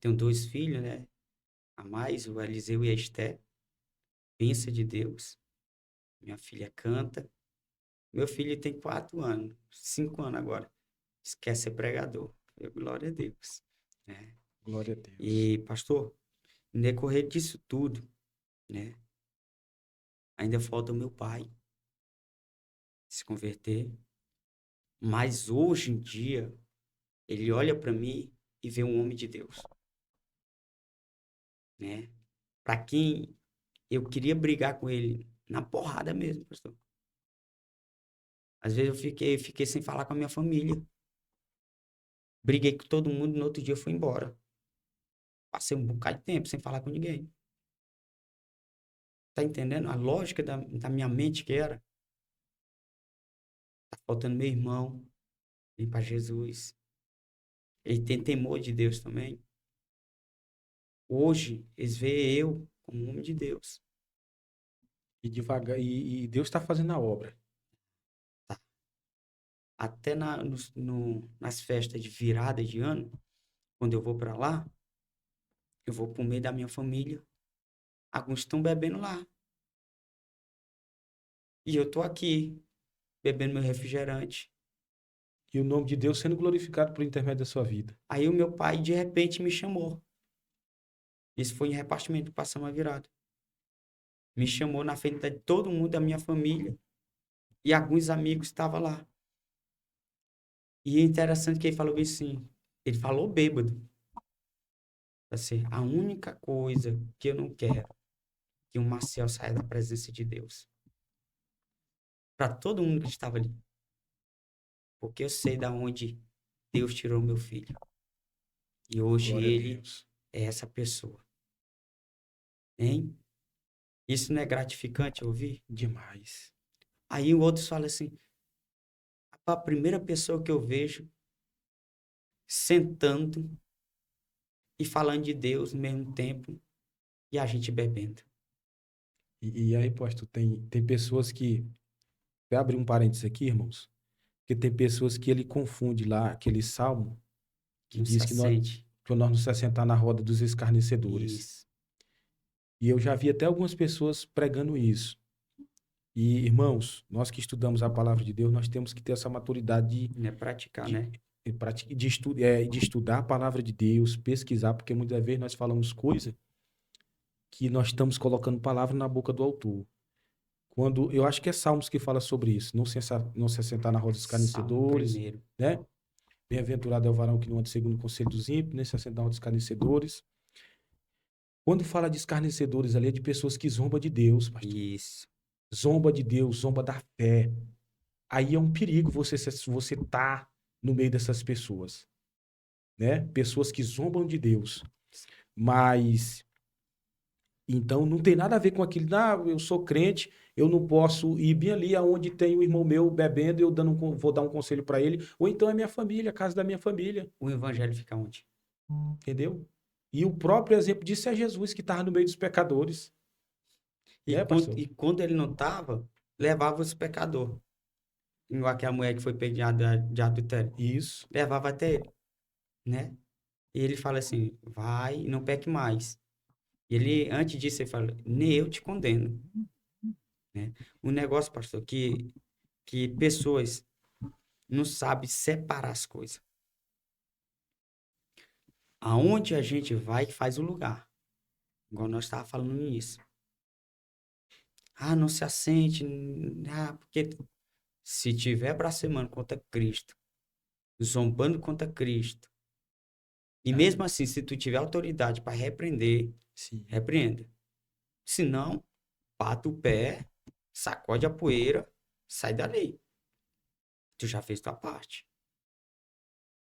Tenho 2 filhos, né? A mais, o Eliseu e a Esté. Pensa de Deus. Minha filha canta. Meu filho tem 4 anos, 5 anos agora. Esquece ser pregador. Glória a Deus. Né? Glória a Deus. E, pastor, no decorrer disso tudo, né? Ainda falta o meu pai se converter. Mas hoje em dia, ele olha para mim e vê um homem de Deus, né? Para quem eu queria brigar com ele na porrada mesmo, pastor. Às vezes eu fiquei sem falar com a minha família. Briguei com todo mundo, no outro dia eu fui embora. Passei um bocado de tempo sem falar com ninguém. Tá entendendo? A lógica da minha mente que era. Tá faltando meu irmão ir para Jesus. Ele tem temor de Deus também. Hoje, eles veem eu como um homem de Deus. E devagar, e Deus está fazendo a obra. Tá? Até nas festas de virada de ano, quando eu vou para lá, eu vou pro meio da minha família. Alguns estão bebendo lá. E eu tô aqui, bebendo meu refrigerante. E o nome de Deus sendo glorificado por intermédio da sua vida. Aí o meu pai, de repente, me chamou. Isso foi em repartimento, passamos a virada. Me chamou na frente de todo mundo da minha família. E alguns amigos estavam lá. E é interessante que ele falou assim. Ele falou bêbado. Assim, a única coisa que eu não quero é que o Marcel saia da presença de Deus. Para todo mundo que estava ali. Porque eu sei da onde Deus tirou meu filho. E hoje Glória a ele Deus. é essa pessoa. Hein? Isso não é gratificante ouvir? Demais. Aí o outro fala assim: a primeira pessoa que eu vejo sentando e falando de Deus no mesmo tempo e a gente bebendo. E aí, pastor, tem pessoas que. Vou abrir um parênteses aqui, irmãos. Porque tem pessoas que ele confunde lá aquele salmo que Não se diz assente. que nós nos assentar na roda dos escarnecedores. Isso. E eu já vi até algumas pessoas pregando isso. E, irmãos, nós que estudamos a palavra de Deus, nós temos que ter essa maturidade Não é praticar, de, né? de estudar a palavra de Deus, pesquisar, porque muitas vezes nós falamos coisa que nós estamos colocando palavra na boca do autor. Quando, eu acho que é Salmos que fala sobre isso, não se assentar na roda dos Salmo escarnecedores, primeiro. né? Bem-aventurado é o varão que não anda segundo o conselho dos ímpios, nem se assentar na roda dos escarnecedores. Quando fala de escarnecedores ali, é de pessoas que zombam de Deus, pastor. Isso. Zomba de Deus, zomba da fé. Aí é um perigo você tá no meio dessas pessoas, né? Pessoas que zombam de Deus. Mas então não tem nada a ver com aquilo, eu sou crente, eu não posso ir bem ali aonde tem o irmão meu bebendo, eu vou dar um conselho para ele, ou então é minha família, a casa da minha família, O evangelho fica onde? entendeu? E o próprio exemplo disso é Jesus que estava no meio dos pecadores, né, pastor? E quando ele não estava, levava os pecadores. Igual aquela mulher que foi pega de adultério. Isso, Levava até ele, né? E ele fala assim, vai e não peque mais. E ele, antes disso, ele fala, nem eu te condeno, né? O negócio, pastor, que pessoas não sabem separar as coisas. Aonde a gente vai, faz o lugar. Igual nós estávamos falando nisso. Ah, não se assente. Porque se tiver blasfemando contra Cristo, zombando contra Cristo, e mesmo assim, se tu tiver autoridade para repreender, sim. repreenda. Se não, bata o pé, sacode a poeira, sai dali. Tu já fez tua parte.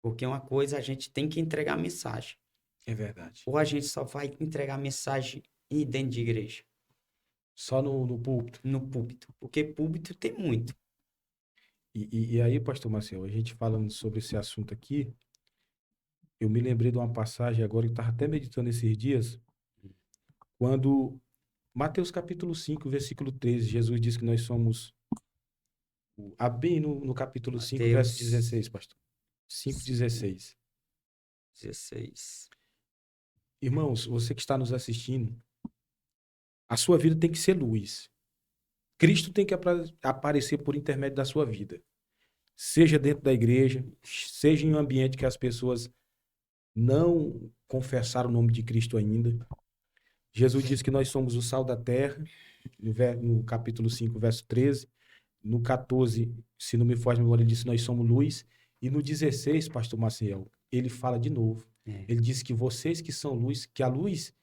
Porque uma coisa a gente tem que entregar a mensagem. É verdade. Ou a gente só vai entregar a mensagem dentro de igreja. Só no púlpito. No púlpito. Porque púlpito tem muito. E aí, pastor Marcelo, a gente falando sobre esse assunto aqui, eu me lembrei de uma passagem agora que eu estava até meditando esses dias, quando Mateus capítulo 5, versículo 13, Jesus diz que nós somos, bem no capítulo 5, verso Mateus 16, pastor. 5:16. 16. Irmãos, você que está nos assistindo, a sua vida tem que ser luz. Cristo tem que aparecer por intermédio da sua vida. Seja dentro da igreja, seja em um ambiente que as pessoas não confessaram o nome de Cristo ainda. Jesus disse que nós somos o sal da terra, no capítulo 5, verso 13. No 14, se não me foge a memória, ele disse que nós somos luz. E no 16, pastor Maciel, ele fala de novo. É. Ele disse que vocês que são luz, que a luz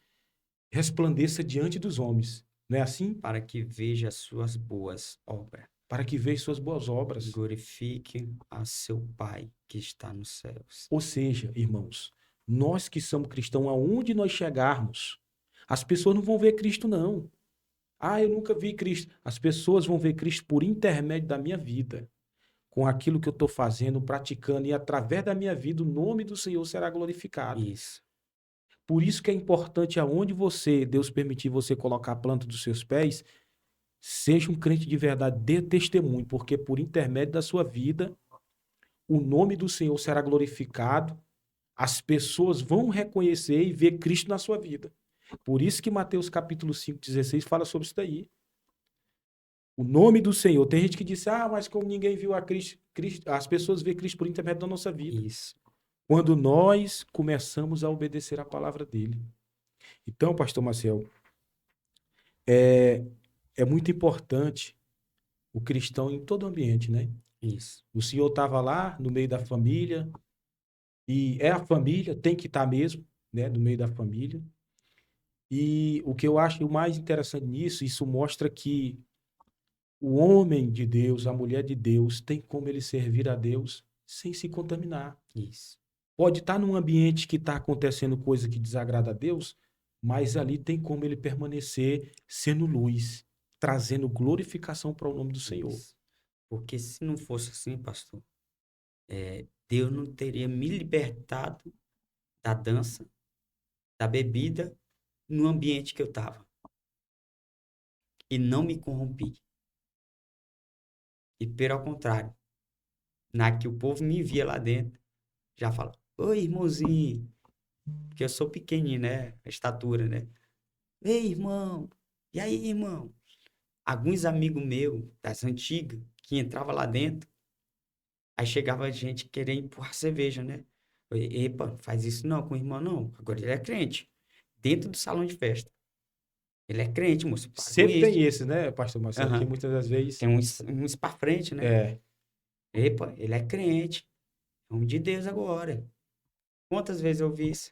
resplandeça diante dos homens. Não é assim? Para que veja as suas boas obras. para que veja suas boas obras. Glorifique a seu Pai que está nos céus. Ou seja, irmãos, nós que somos cristãos, aonde nós chegarmos, as pessoas não vão ver Cristo, não. Ah, eu nunca vi Cristo. As pessoas vão ver Cristo por intermédio da minha vida, com aquilo que eu estou fazendo, praticando, e através da minha vida o nome do Senhor será glorificado. Isso. Por isso que é importante aonde você, Deus permitir você colocar a planta dos seus pés, seja um crente de verdade, dê testemunho, porque por intermédio da sua vida, o nome do Senhor será glorificado, as pessoas vão reconhecer e ver Cristo na sua vida. Por isso que Mateus capítulo 5:16 fala sobre isso daí. O nome do Senhor. Tem gente que diz, mas como ninguém viu a Cristo, as pessoas veem Cristo por intermédio da nossa vida. Isso. Quando nós começamos a obedecer a palavra dele. Então, pastor Marcel, é muito importante o cristão em todo ambiente, né? Isso. O senhor estava lá no meio da família, e é a família, tem que estar mesmo, né? No meio da família. E o que eu acho o mais interessante nisso, isso mostra que o homem de Deus, a mulher de Deus, tem como ele servir a Deus sem se contaminar. Isso. Pode estar num ambiente que está acontecendo coisa que desagrada a Deus, mas ali tem como ele permanecer sendo luz, trazendo glorificação para o nome do Senhor. Isso. Porque se não fosse assim, pastor, Deus não teria me libertado da dança, da bebida, no ambiente que eu estava. E não me corrompi. E pelo contrário, na que o povo me via lá dentro, já fala, oi, irmãozinho, porque eu sou pequenininho, né? A estatura, né? Ei, irmão, e aí, irmão? Alguns amigos meus, das antigas, que entrava lá dentro, aí chegava gente querendo empurrar cerveja, né? Eu, epa, faz isso não com o irmão, não. Agora ele é crente. Dentro do salão de festa. Ele é crente, moço. Para com Sempre isso. tem esse, né, pastor Marcelo, que Aham. muitas das vezes Tem uns pra frente, né? é, Epa, ele é crente. É homem de Deus agora. Quantas vezes eu vi isso?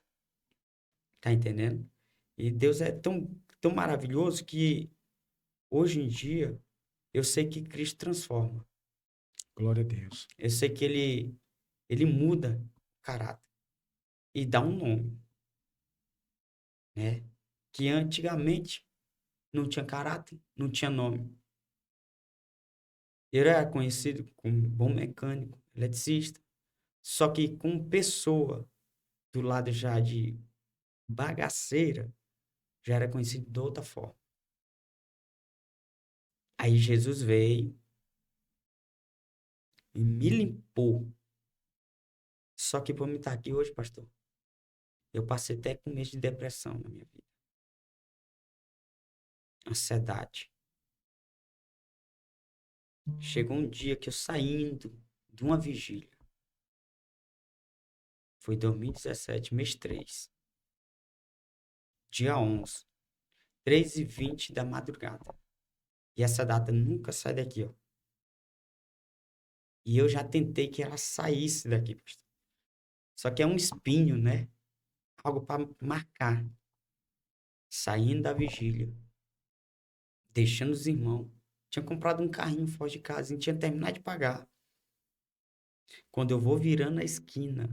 Tá entendendo? E Deus é tão maravilhoso que hoje em dia eu sei que Cristo transforma. glória a Deus. Eu sei que ele muda o caráter e dá um nome, né? Que antigamente não tinha caráter, não tinha nome. Ele era conhecido como bom mecânico, eletricista, só que como pessoa do lado já de bagaceira, já era conhecido de outra forma. Aí Jesus veio e me limpou. Só que para me estar aqui hoje, pastor, eu passei até com mês de depressão na minha vida. Ansiedade. Chegou um dia que eu saindo de uma vigília. Foi 2017, mês 3. Dia 11. 3h20 da madrugada. E essa data nunca sai daqui, ó. E eu já tentei que ela saísse daqui, pastor. Só que é um espinho, né? Algo para marcar. Saindo da vigília. Deixando os irmãos. Tinha comprado um carrinho fora de casa e tinha terminado de pagar. Quando eu vou virando a esquina,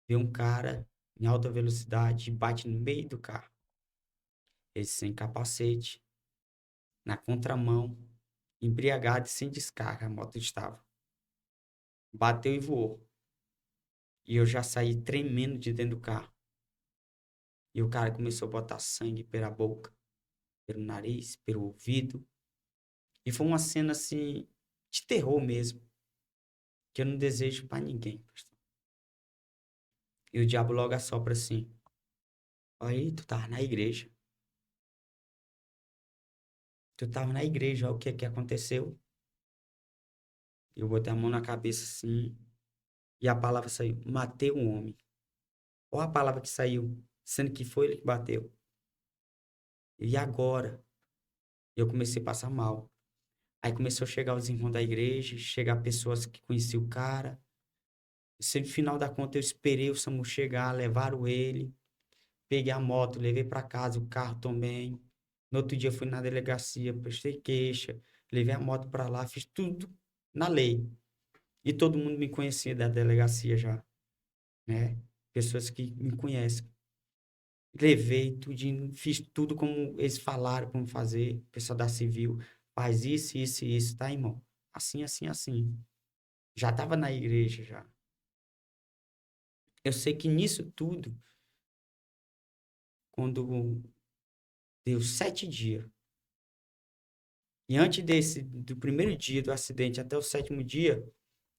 vê um cara em alta velocidade e bate no meio do carro. Ele sem capacete, na contramão, embriagado e sem descarga, a moto estava. Bateu e voou. E eu já saí tremendo de dentro do carro. E o cara começou a botar sangue pela boca, pelo nariz, pelo ouvido. E foi uma cena assim, de terror mesmo, que eu não desejo pra ninguém, pastor. E o diabo logo assopra assim: olha aí, tu tava na igreja. Tu tava na igreja, olha o que que aconteceu. Eu botei a mão na cabeça assim, e a palavra saiu: matei um homem. Olha a palavra que saiu, sendo que foi ele que bateu. E agora? Eu comecei a passar mal. Aí começou a chegar os irmãos da igreja, chegar pessoas que conheciam o cara. E no final da conta eu esperei o SAMU chegar, levaram ele. Peguei a moto, levei para casa, o carro também. No outro dia fui na delegacia, prestei queixa. levei a moto pra lá, fiz tudo na lei. E todo mundo me conhecia da delegacia já, né? Pessoas que me conhecem. Levei tudinho, fiz tudo como eles falaram como fazer. O pessoal da civil faz isso, isso e isso, tá, irmão? Assim, assim, assim. Já tava na igreja já. Eu sei que nisso tudo, quando deu 7 dias, e antes do primeiro dia do acidente até o 7º dia,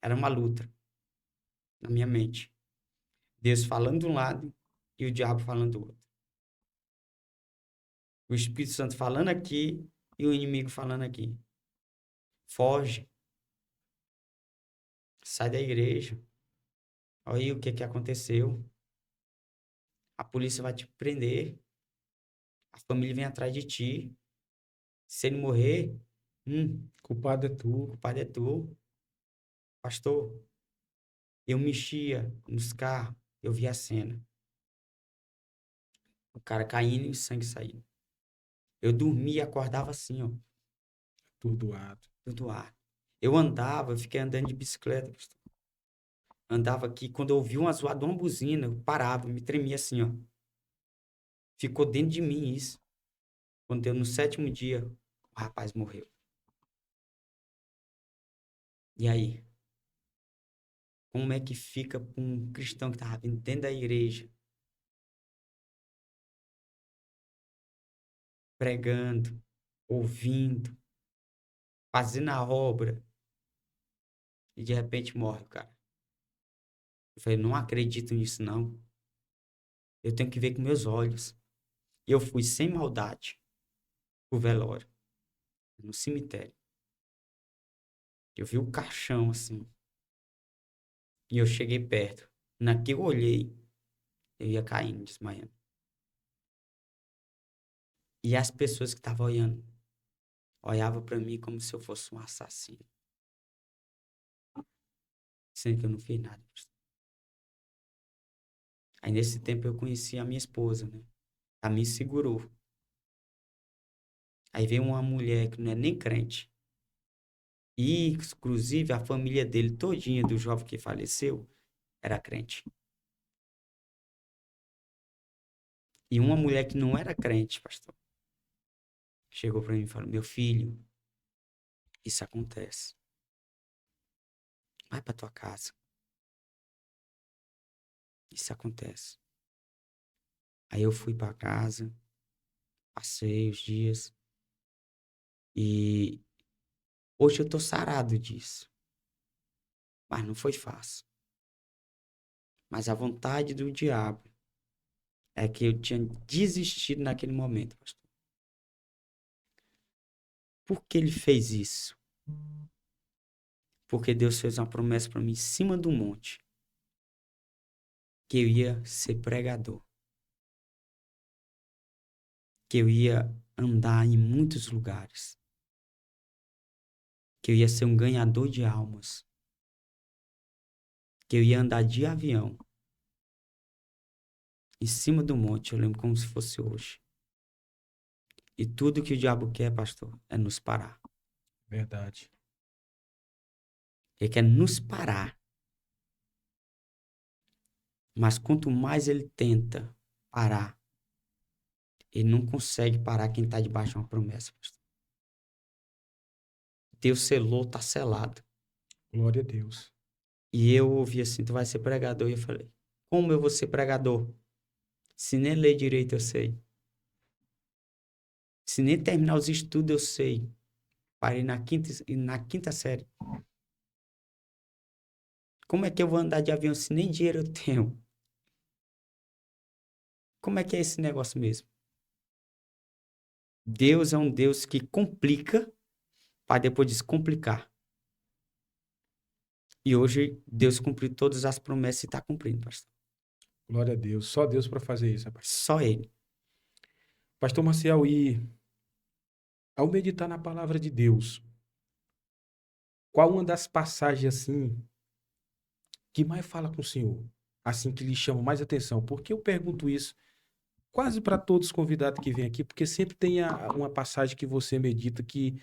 era uma luta na minha mente. Deus falando de um lado e o diabo falando do outro. O Espírito Santo falando aqui e o inimigo falando aqui. Foge. Sai da igreja. Olha aí o que aconteceu. A polícia vai te prender. A família vem atrás de ti. Se ele morrer, Culpado é o tu. culpado é tu. Pastor, eu mexia nos carros, eu vi a cena. O cara caindo e o sangue saindo. Eu dormia e acordava assim, ó. Atordoado. Tudo ar. Eu andava, eu fiquei andando de bicicleta, pastor. Andava aqui, quando eu ouvi uma zoada de uma buzina, eu parava, me tremia assim, ó. Ficou dentro de mim isso. Quando deu no 7º dia, o rapaz morreu. E aí? Como é que fica para um cristão que estava vindo dentro da igreja, pregando, ouvindo, fazendo a obra, e de repente morre o cara? Eu falei, não acredito nisso, não. Eu tenho que ver com meus olhos. E eu fui sem maldade pro velório, no cemitério. Eu vi o caixão assim. E eu cheguei perto. Na que eu olhei, eu ia caindo, desmaiando. E as pessoas que estavam olhando, olhavam para mim como se eu fosse um assassino. Sendo que eu não fiz nada. Aí nesse tempo eu conheci a minha esposa, né? Ela me segurou. Aí veio uma mulher que não é nem crente. E, inclusive, a família dele todinha, do jovem que faleceu, era crente. E uma mulher que não era crente, pastor, chegou para mim e falou, meu filho, isso acontece. Vai para tua casa. Isso acontece. Aí eu fui para casa, passei os dias e hoje eu tô sarado disso. Mas não foi fácil. Mas a vontade do diabo é que eu tinha desistido naquele momento, pastor. Por que ele fez isso? Porque Deus fez uma promessa para mim em cima do monte, que eu ia ser pregador, que eu ia andar em muitos lugares, que eu ia ser um ganhador de almas, que eu ia andar de avião em cima do monte, eu lembro como se fosse hoje. E tudo que o diabo quer, pastor, é nos parar. Verdade. Ele quer nos parar. Mas quanto mais ele tenta parar, ele não consegue parar quem está debaixo de uma promessa, pastor. Deus selou, tá selado. Glória a Deus. E eu ouvi assim, tu vai ser pregador. E eu falei, como eu vou ser pregador? Se nem ler direito eu sei. Se nem terminar os estudos eu sei. Parei na quinta série. Como é que eu vou andar de avião se nem dinheiro eu tenho? Como é que é esse negócio mesmo? Deus é um Deus que complica para depois descomplicar. E hoje Deus cumpriu todas as promessas e está cumprindo, pastor. Glória a Deus. Só Deus para fazer isso, rapaz. Só Ele. Pastor Maciel, e ao meditar na palavra de Deus, qual uma das passagens assim que mais fala com o Senhor? Assim que lhe chama mais atenção? Porque eu pergunto isso quase para todos os convidados que vêm aqui, porque sempre tem uma passagem que você medita que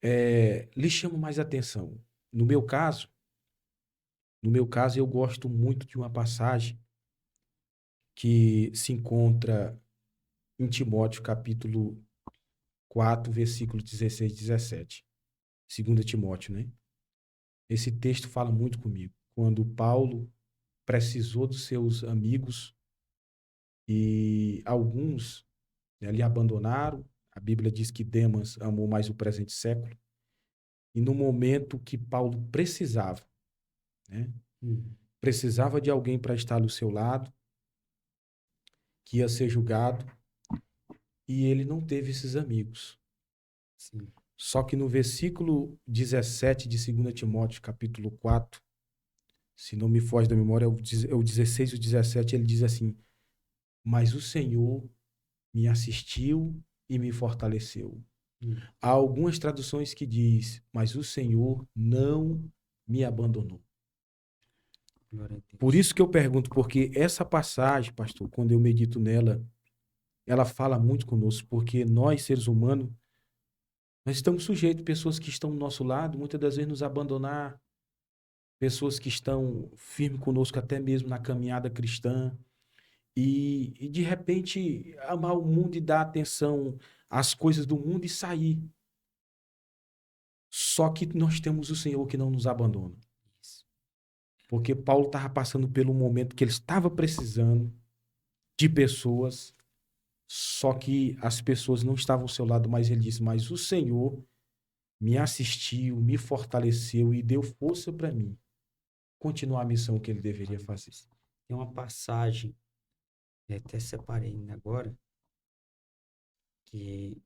lhe chama mais atenção? No meu caso, eu gosto muito de uma passagem que se encontra em Timóteo, capítulo 4, versículo 16 e 17. 2 Timóteo, né? Esse texto fala muito comigo. Quando Paulo precisou dos seus amigos e alguns, né, lhe abandonaram. A Bíblia diz que Demas amou mais o presente século. E no momento que Paulo precisava, né, Hum. precisava de alguém para estar ao seu lado, que ia ser julgado, e ele não teve esses amigos. Sim. Só que no versículo 17 de 2 Timóteo, capítulo 4, se não me foge da memória, é o 16 e o 17, ele diz assim: Mas o Senhor me assistiu e me fortaleceu. Hum. Há algumas traduções que diz, mas o Senhor não me abandonou. Glória a Por Deus. isso que eu pergunto, porque essa passagem, pastor, quando eu medito nela, ela fala muito conosco, porque nós, seres humanos, nós estamos sujeitos a pessoas que estão do nosso lado, muitas das vezes nos abandonar, pessoas que estão firmes conosco até mesmo na caminhada cristã, e de repente amar o mundo e dar atenção às coisas do mundo e sair. Só que nós temos o Senhor que não nos abandona. Isso. Porque Paulo estava passando pelo momento que ele estava precisando de pessoas, só que as pessoas não estavam ao seu lado, mas ele disse: Mas o Senhor me assistiu, me fortaleceu e deu força para mim continuar a missão que ele deveria fazer. Tem uma passagem, eu até separei agora, que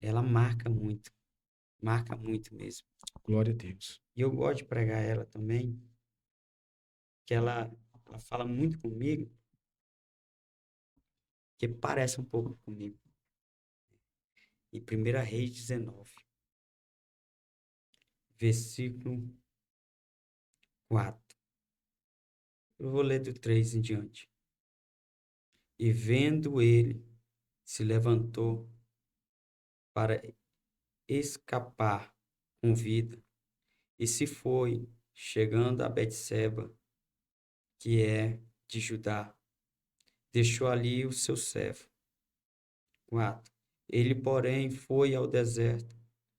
ela marca muito mesmo. Glória a Deus. E eu gosto de pregar ela também, que ela fala muito comigo, que parece um pouco comigo. Em 1 Reis 19, versículo 4. Eu vou ler do 3 em diante. E vendo ele, se levantou para escapar com vida, e se foi, chegando a Betseba, que é de Judá, deixou ali o seu servo. 4. Ele, porém, foi ao deserto,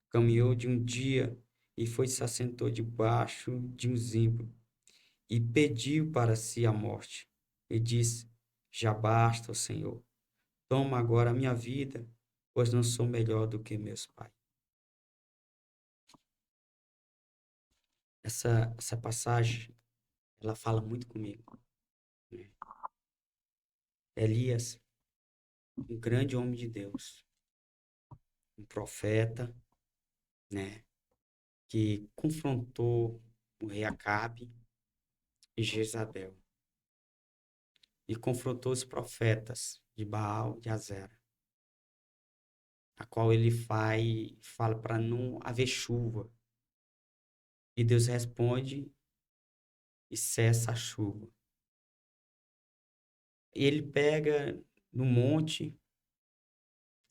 caminhou de um dia e se assentou debaixo de um zimbro e pediu para si a morte. E disse: Já basta, ó Senhor, toma agora a minha vida, pois não sou melhor do que meus pais. Essa passagem, ela fala muito comigo, né? Elias, um grande homem de Deus, um profeta, né, que confrontou o rei Acabe e Jezabel, e confrontou os profetas de Baal e Azera, a qual ele fala para não haver chuva. E Deus responde e cessa a chuva. E ele pega no monte,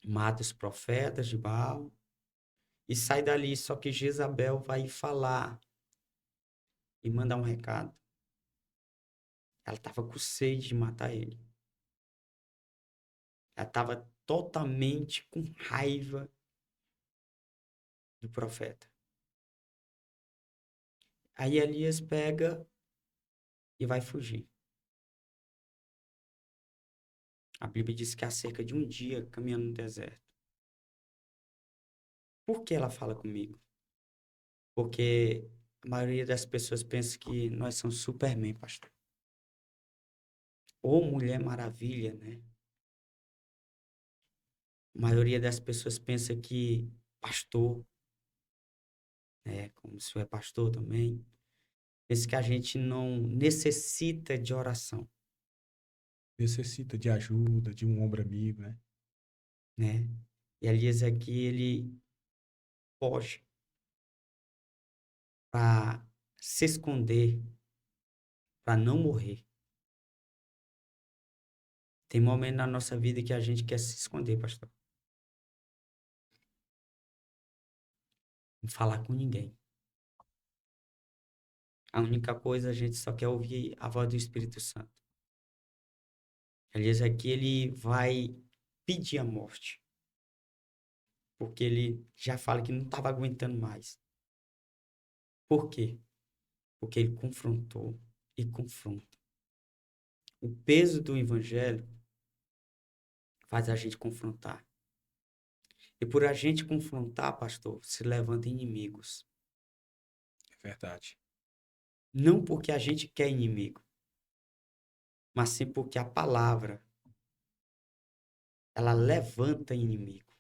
mata os profetas de Baal e sai dali. Só que Jezabel vai falar e mandar um recado. Ela estava com sede de matar ele. Ela estava totalmente com raiva do profeta. Aí Elias pega e vai fugir. A Bíblia diz que há cerca de um dia caminhando no deserto. Por que ela fala comigo? Porque a maioria das pessoas pensa que nós somos Superman, pastor. Ou Mulher Maravilha, né? A maioria das pessoas pensa que pastor, né? Como se é pastor também, pensa que a gente não necessita de oração, Necessita de ajuda, de um ombro amigo, né? né? E Elias aqui, ele foge para se esconder, para não morrer. Tem momento na nossa vida que a gente quer se esconder, pastor. não falar com ninguém. A única coisa, a gente só quer ouvir a voz do Espírito Santo. Aliás, aqui ele vai pedir a morte. Porque ele já fala que não estava aguentando mais. Por quê? Porque ele confrontou e confronta. O peso do evangelho faz a gente confrontar. E por a gente confrontar, pastor, se levantam inimigos. É verdade. Não porque a gente quer inimigo, mas sim porque a palavra, ela levanta inimigo.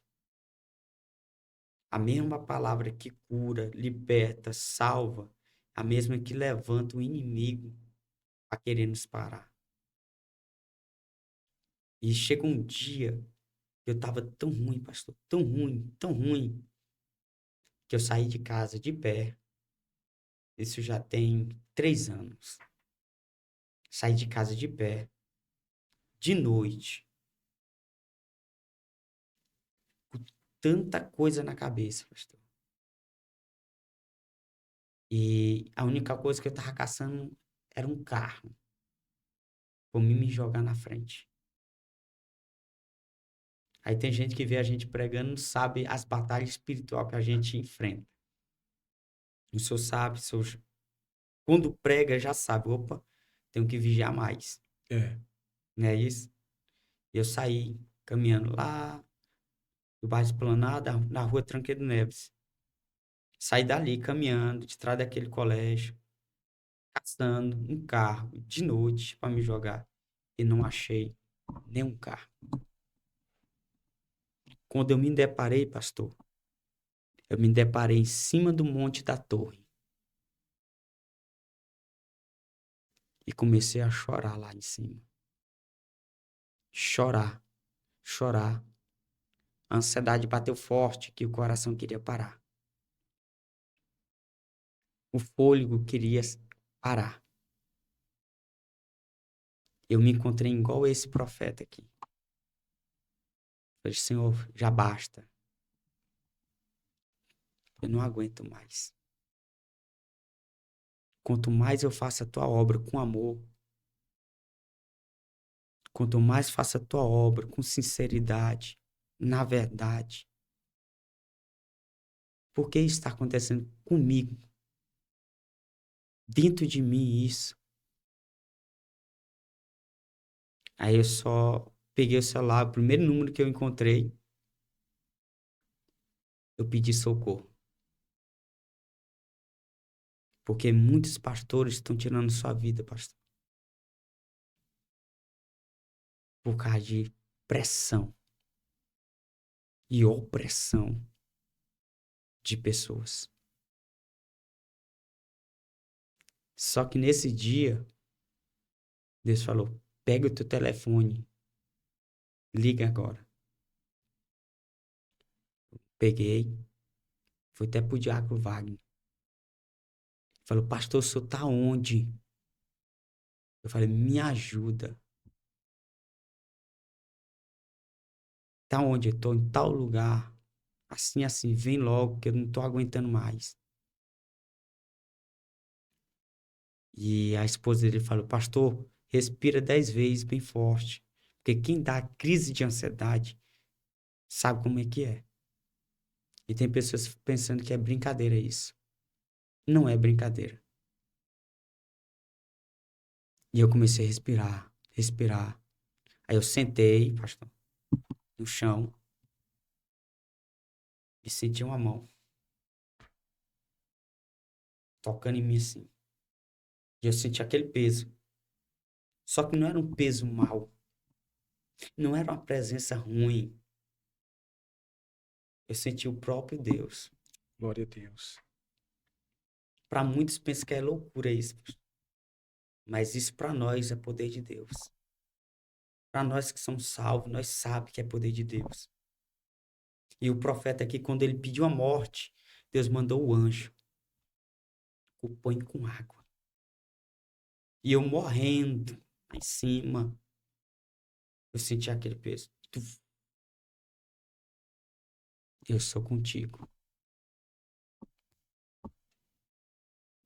A mesma palavra que cura, liberta, salva, a mesma que levanta o inimigo a querer nos parar. E chega um dia que eu estava tão ruim, pastor, tão ruim, que eu saí de casa de pé. Isso já tem 3 anos. Saí de casa de pé, de noite, com tanta coisa na cabeça, pastor. E a única coisa que eu tava caçando era um carro, pra mim me jogar na frente. Aí tem gente que vê a gente pregando, não sabe as batalhas espirituais que a gente enfrenta. O senhor sabe, quando prega já sabe, opa, tenho que vigiar mais. É. Não é isso? Eu saí caminhando lá do bairro Esplanada, na rua Tranqueiro Neves. Saí dali caminhando, de trás daquele colégio, caçando um carro de noite para me jogar. E não achei nenhum carro. Quando eu me deparei, pastor, eu me deparei em cima do monte da torre. E comecei a chorar lá em cima. Chorar, chorar. A ansiedade bateu forte, que o coração queria parar. O fôlego queria parar. Eu me encontrei igual esse profeta aqui. Falei, Senhor, já basta. Eu não aguento mais. Quanto mais eu faço a tua obra com amor, quanto mais faço a tua obra com sinceridade, na verdade, por que está acontecendo comigo? Dentro de mim isso. Aí eu só peguei o celular, o primeiro número que eu encontrei, eu pedi socorro. Porque muitos pastores estão tirando sua vida, pastor. Por causa de pressão e opressão de pessoas. Só que nesse dia, Deus falou: pega o teu telefone, liga agora. Peguei, fui até pro Diácono Wagner. Falou: pastor, o senhor tá onde? Eu falei: me ajuda. Tá onde? Eu tô em tal lugar. Assim, assim, vem logo, que eu não tô aguentando mais. E a esposa dele falou: pastor, respira 10 vezes bem forte. Porque quem dá crise de ansiedade sabe como é que é. E tem pessoas pensando que é brincadeira isso. Não é brincadeira. E eu comecei a respirar, respirar. Aí eu sentei, pastor, no chão e senti uma mão tocando em mim assim. E eu senti aquele peso. Só que não era um peso mau. Não era uma presença ruim. Eu senti o próprio Deus. Glória a Deus. Para muitos pensam que é loucura isso. Mas isso para nós é poder de Deus. Para nós que somos salvos, nós sabemos que é poder de Deus. E o profeta aqui, quando ele pediu a morte, Deus mandou o anjo. O põe com água. E eu morrendo lá em cima, eu senti aquele peso. Eu sou contigo.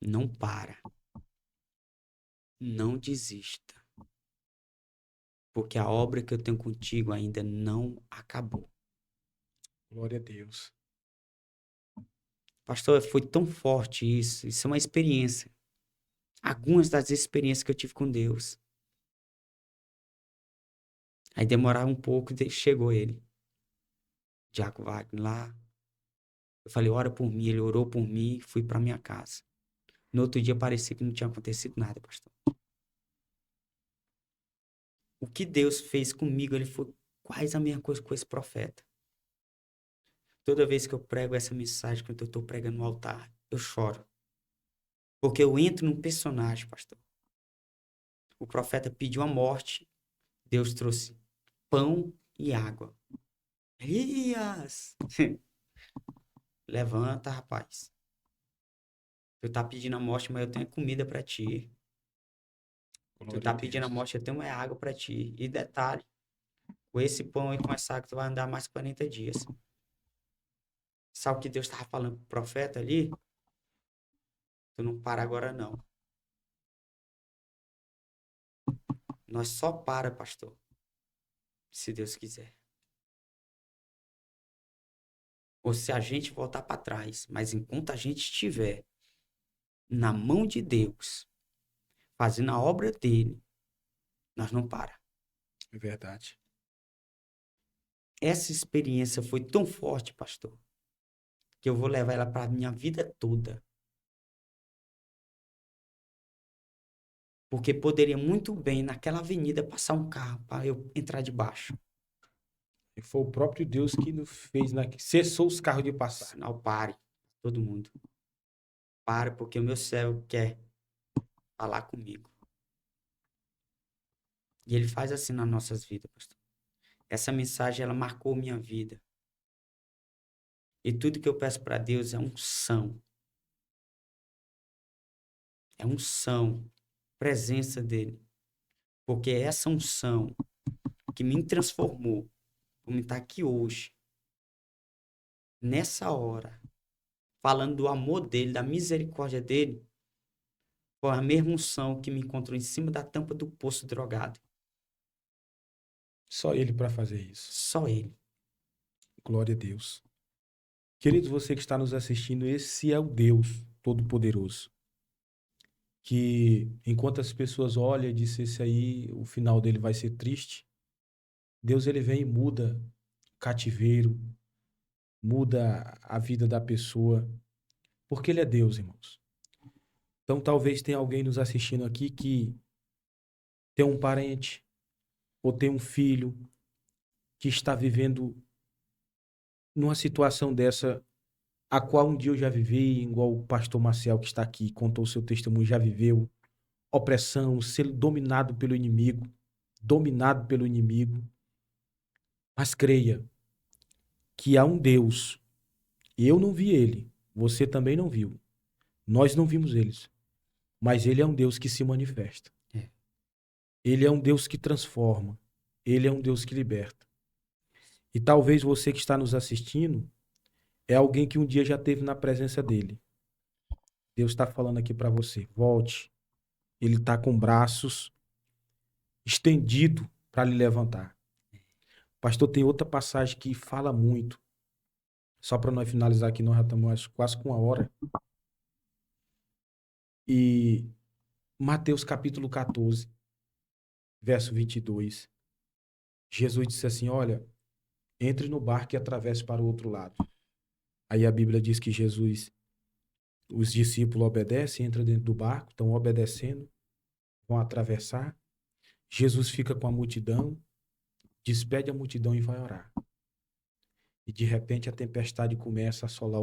Não para. Não desista. Porque a obra que eu tenho contigo ainda não acabou. Glória a Deus. Pastor, foi tão forte isso. Isso é uma experiência. Algumas das experiências que eu tive com Deus. Aí demorava um pouco, chegou ele. Diaco Wagner lá. Eu falei, ora por mim. Ele orou por mim, fui para minha casa. No outro dia parecia que não tinha acontecido nada, pastor. O que Deus fez comigo, ele foi quase a mesma coisa com esse profeta. Toda vez que eu prego essa mensagem, quando eu estou pregando no altar, eu choro. Porque eu entro num personagem, pastor. O profeta pediu a morte, Deus trouxe pão e água. Elias! Levanta, rapaz. Tu tá pedindo a morte, mas eu tenho comida para ti. Tu Glória a tá pedindo a Deus. morte, eu tenho água para ti. E detalhe, com esse pão e com essa água, tu vai andar mais 40 dias. Sabe o que Deus estava falando pro profeta ali? Tu não para agora, não. Nós só para, pastor, se Deus quiser. Ou se a gente voltar para trás. Mas enquanto a gente estiver na mão de Deus, fazendo a obra dele, nós não para. É verdade. Essa experiência foi tão forte, pastor, que eu vou levar ela para minha vida toda. Porque poderia muito bem naquela avenida passar um carro para eu entrar debaixo. E foi o próprio Deus que nos fez, que cessou os carros de passar. Sinal, pare, todo mundo. Pare, porque o meu céu quer falar comigo. E ele faz assim nas nossas vidas, pastor. Essa mensagem, ela marcou minha vida. E tudo que eu peço para Deus é unção. É unção, presença dele. Porque é essa unção que me transformou, por me estar aqui hoje, nessa hora, falando do amor dele, da misericórdia dele, foi a mesma unção que me encontrou em cima da tampa do poço drogado. Só Ele para fazer isso. Só ele. Glória a Deus. Queridos, você que está nos assistindo, esse é o Deus Todo-Poderoso. Que enquanto as pessoas olham e dizem, esse aí, o final dele vai ser triste, Deus ele vem e muda o cativeiro, muda a vida da pessoa, porque ele é Deus, irmãos. Então talvez tenha alguém nos assistindo aqui que tem um parente ou tem um filho que está vivendo numa situação dessa, a qual um dia eu já vivi, igual o pastor Marcel que está aqui, contou o seu testemunho, já viveu. Opressão, ser dominado pelo inimigo. Mas creia que há um Deus, e eu não vi ele, você também não viu. Nós não vimos eles, mas ele é um Deus que se manifesta. É. Ele é um Deus que transforma. Ele é um Deus que liberta. E talvez você que está nos assistindo é alguém que um dia já esteve na presença dele. Deus está falando aqui para você, volte. Ele está com braços estendidos para lhe levantar. Pastor, tem outra passagem que fala muito. Só para nós finalizar aqui, nós já estamos quase com 1 hora. E Mateus capítulo 14, verso 22. Jesus disse assim, olha, entre no barco e atravesse para o outro lado. Aí a Bíblia diz que Jesus, os discípulos obedecem, entram dentro do barco, estão obedecendo, vão atravessar. Jesus fica com a multidão, despede a multidão e vai orar. E de repente a tempestade começa a assolar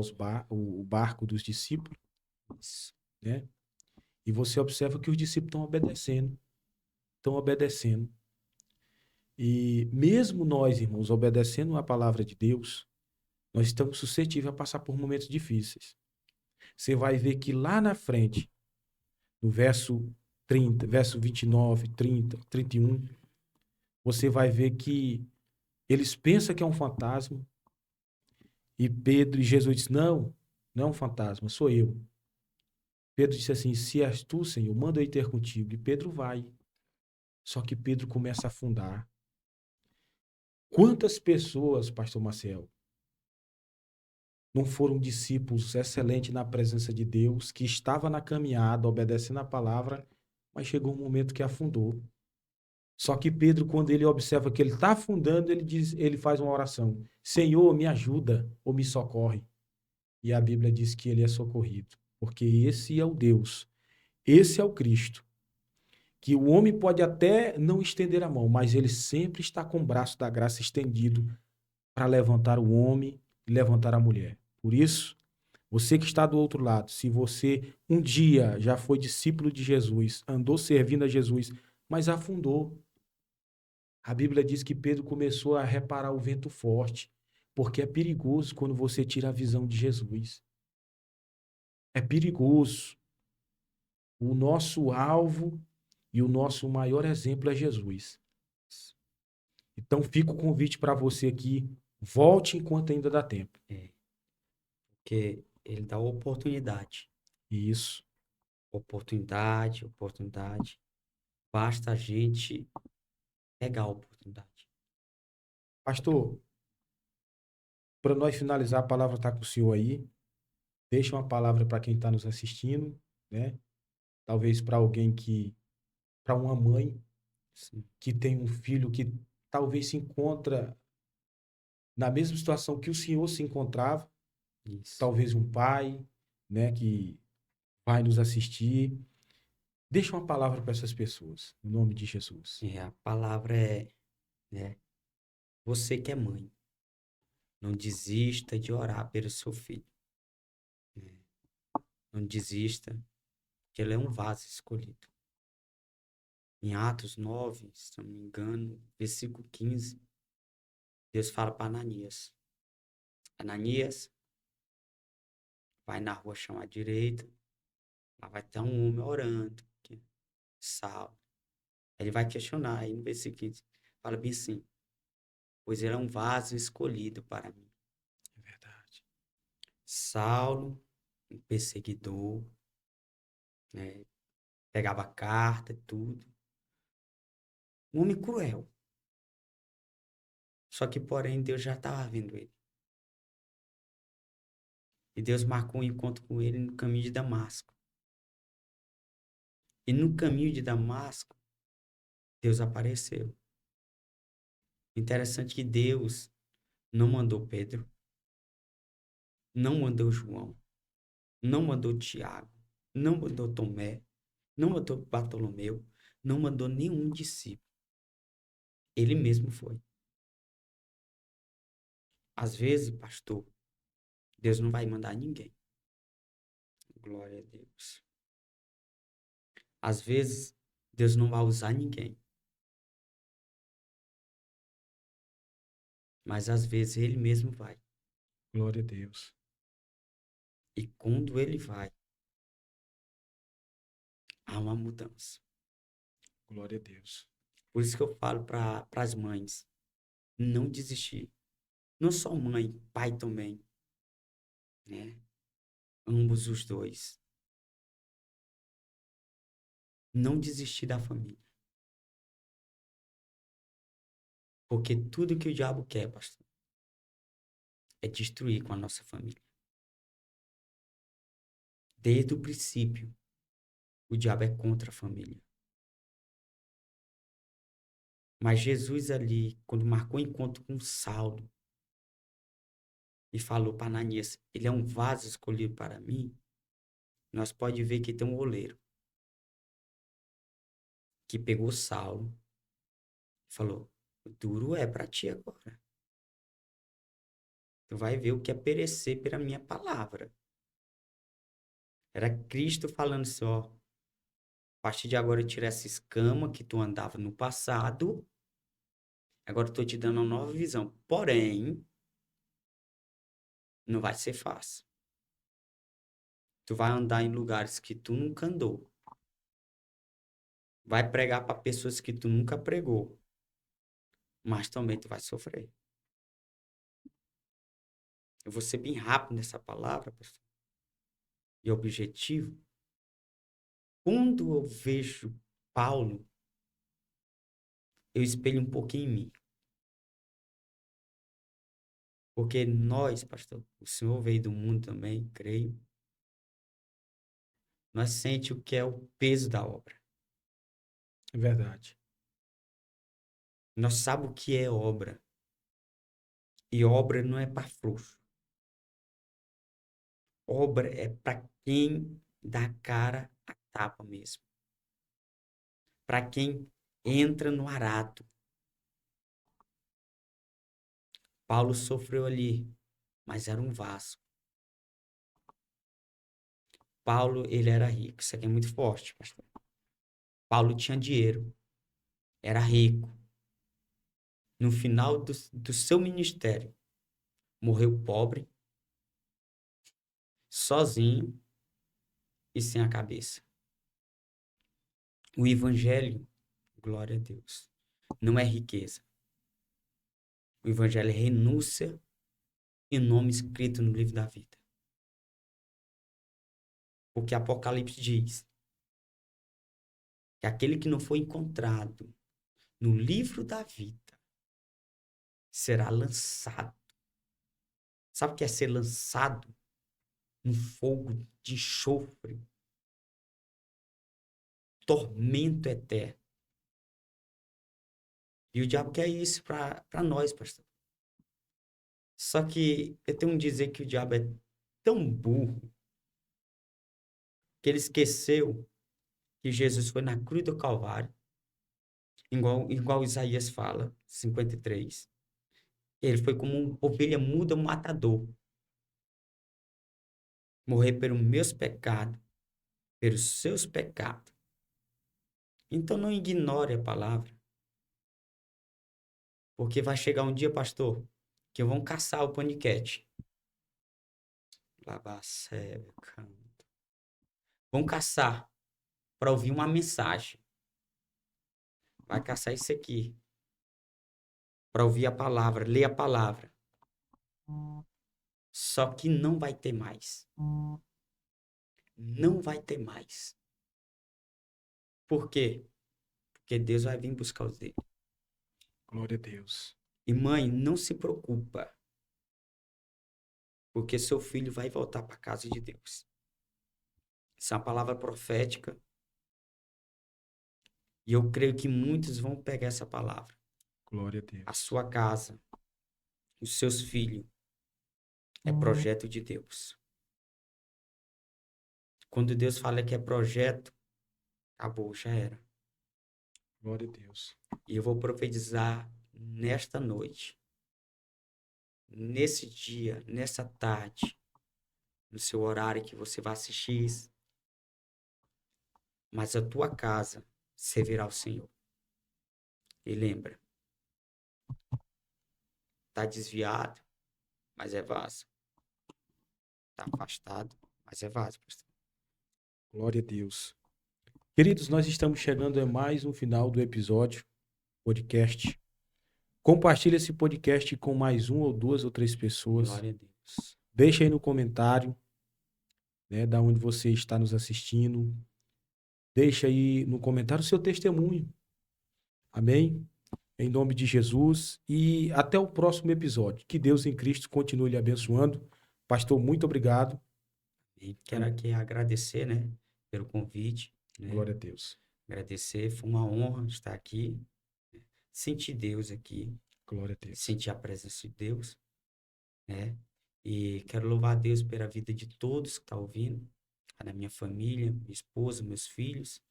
o barco dos discípulos, né? E você observa que os discípulos estão obedecendo. Estão obedecendo. E mesmo nós, irmãos, obedecendo a palavra de Deus, nós estamos suscetíveis a passar por momentos difíceis. Você vai ver que lá na frente, no verso 30, verso 29, 30, 31, você vai ver que eles pensam que é um fantasma. E Pedro e Jesus diz, não, não é um fantasma, sou eu. Pedro disse assim: se és tu, Senhor, manda eu ir ter contigo. E Pedro vai. Só que Pedro começa a afundar. Quantas pessoas, pastor Marcel, não foram discípulos excelentes na presença de Deus, que estava na caminhada, obedecendo a palavra, mas chegou um momento que afundou. Só que Pedro, quando ele observa que ele está afundando, ele faz uma oração: Senhor, me ajuda ou me socorre. E a Bíblia diz que ele é socorrido, porque esse é o Deus, esse é o Cristo, que o homem pode até não estender a mão, mas ele sempre está com o braço da graça estendido para levantar o homem e levantar a mulher. Por isso, você que está do outro lado, se você um dia já foi discípulo de Jesus, andou servindo a Jesus, mas afundou, a Bíblia diz que Pedro começou a reparar o vento forte, porque é perigoso quando você tira a visão de Jesus. É perigoso. O nosso alvo e o nosso maior exemplo é Jesus. Então fica o convite para você aqui, volte enquanto ainda dá tempo. É, porque ele dá oportunidade. Isso. Oportunidade, oportunidade. Basta a gente pegar a oportunidade. Pastor, para nós finalizar, a palavra está com o senhor aí. Deixa uma palavra para quem está nos assistindo, né? Talvez para alguém para uma mãe Sim, que tem um filho que talvez se encontra na mesma situação que o senhor se encontrava, isso. talvez um pai, né, que vai nos assistir. Deixa uma palavra para essas pessoas, em nome de Jesus. A palavra é, né? Você que é mãe, não desista de orar pelo seu filho. Né? Não desista, que ele é um vaso escolhido. Em Atos 9, se não me engano, versículo 15, Deus fala para Ananias: Ananias, vai na rua chamar à direita, lá vai ter um homem orando, que é Saulo. Ele vai questionar, aí no versículo 15, fala bem assim: pois ele é um vaso escolhido para mim. É verdade. Saulo, um perseguidor, né? Pegava carta e tudo. Um homem cruel. Só que, porém, Deus já estava vendo ele. E Deus marcou um encontro com ele no caminho de Damasco. E no caminho de Damasco, Deus apareceu. Interessante que Deus não mandou Pedro, não mandou João, não mandou Tiago, não mandou Tomé, não mandou Bartolomeu, não mandou nenhum discípulo. Ele mesmo foi. Às vezes, pastor, Deus não vai mandar ninguém. Glória a Deus. Às vezes, Deus não vai usar ninguém. Mas às vezes ele mesmo vai. Glória a Deus. E quando ele vai, há uma mudança. Glória a Deus. Por isso que eu falo para as mães, não desistir. Não só mãe, pai também, né? Ambos os dois. Não desistir da família. Porque tudo que o diabo quer, pastor, é destruir com a nossa família. Desde o princípio, o diabo é contra a família. Mas Jesus ali, quando marcou encontro com Saulo e falou para Ananias, ele é um vaso escolhido para mim, nós pode ver que tem um oleiro que pegou Saulo e falou: o duro é para ti agora. Tu vai ver o que é perecer pela minha palavra. Era Cristo falando assim: ó, a partir de agora eu tiro essa escama que tu andava no passado, agora eu tô te dando uma nova visão. Porém, não vai ser fácil. Tu vai andar em lugares que tu nunca andou. Vai pregar para pessoas que tu nunca pregou. Mas também tu vai sofrer. Eu vou ser bem rápido nessa palavra, pastor, e objetivo, Quando eu vejo Paulo, eu espelho um pouquinho em mim. Porque nós, pastor, o senhor veio do mundo também, creio, nós sente o que é o peso da obra. É verdade. Nós sabemos o que é obra. E obra não é para frouxo. Obra é para quem dá cara a tapa mesmo. Para quem entra no arado. Paulo sofreu ali, mas era um vaso. Paulo, ele era rico. Isso aqui é muito forte, pastor. Paulo tinha dinheiro, era rico. No final do seu ministério, morreu pobre, sozinho e sem a cabeça. O evangelho, glória a Deus, não é riqueza. O evangelho é renúncia e nome escrito no livro da vida. Porque Apocalipse diz que aquele que não foi encontrado no livro da vida será lançado. Sabe o que é ser lançado no fogo de enxofre? Tormento eterno. E o diabo quer isso para nós, pastor. Só que eu tenho um dizer que o diabo é tão burro que ele esqueceu que Jesus foi na cruz do Calvário, igual Isaías fala, 53. Ele foi como uma ovelha muda, um matador. Morrer pelos meus pecados, pelos seus pecados. Então não ignore a palavra. Porque vai chegar um dia, pastor, que vão caçar o paniquete. Labacé, canto. Vão caçar para ouvir uma mensagem. Vai caçar isso aqui. Para ouvir a palavra, ler a palavra. Só que não vai ter mais. Não vai ter mais. Por quê? Porque Deus vai vir buscar os dele. Glória a Deus. E mãe, não se preocupa. Porque seu filho vai voltar para a casa de Deus. Isso é uma palavra profética. E eu creio que muitos vão pegar essa palavra. Glória a Deus. A sua casa, os seus filhos, é projeto de Deus. Quando Deus fala que é projeto, acabou, já era. Glória a Deus. E eu vou profetizar nesta noite, nesse dia, nessa tarde, no seu horário que você vai assistir isso. Mas a tua casa servirá ao Senhor. E lembra, está desviado, mas é vaso. Está afastado, mas é vaso, pastor. Glória a Deus. Queridos, nós estamos chegando a mais um final do episódio, podcast. Compartilhe esse podcast com mais um ou duas ou três pessoas. Glória a Deus. Deixa aí no comentário, né, da onde você está nos assistindo. Deixa aí no comentário o seu testemunho. Amém? Em nome de Jesus. E até o próximo episódio. Que Deus em Cristo continue lhe abençoando. Pastor, muito obrigado. E quero aqui agradecer, né, pelo convite, né? Glória a Deus. Agradecer, foi uma honra estar aqui, sentir Deus aqui, Glória a Deus. sentir a presença de Deus, né? E quero louvar a Deus pela vida de todos que estão ouvindo, da minha família, minha esposa, meus filhos,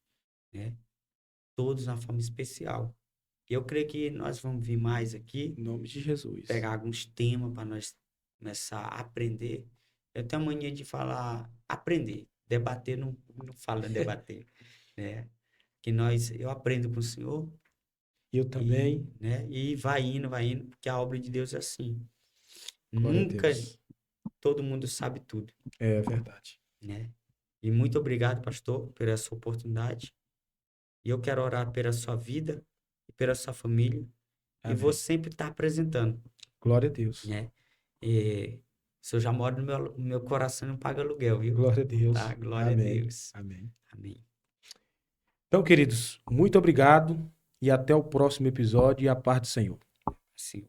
né? Todos de uma forma especial. E eu creio que nós vamos vir mais aqui, Em nome de Jesus. pegar alguns temas para nós começar a aprender. Eu tenho a mania de falar aprender, debater não fala debater, né? Que eu aprendo com o Senhor. Eu também. Né? E vai indo, porque a obra de Deus é assim. Glória a Nunca Deus. todo mundo sabe tudo, É verdade. né? E muito obrigado, pastor, por essa oportunidade. E eu quero orar pela sua vida e pela sua família. Amém. E vou sempre estar apresentando, Glória a Deus. né? E se eu já moro no meu coração, não paga aluguel, viu? Glória a Deus. Tá? Glória Amém. a Deus. Amém. Amém. Então, queridos, muito obrigado e até o próximo episódio e a paz do Senhor. Sim.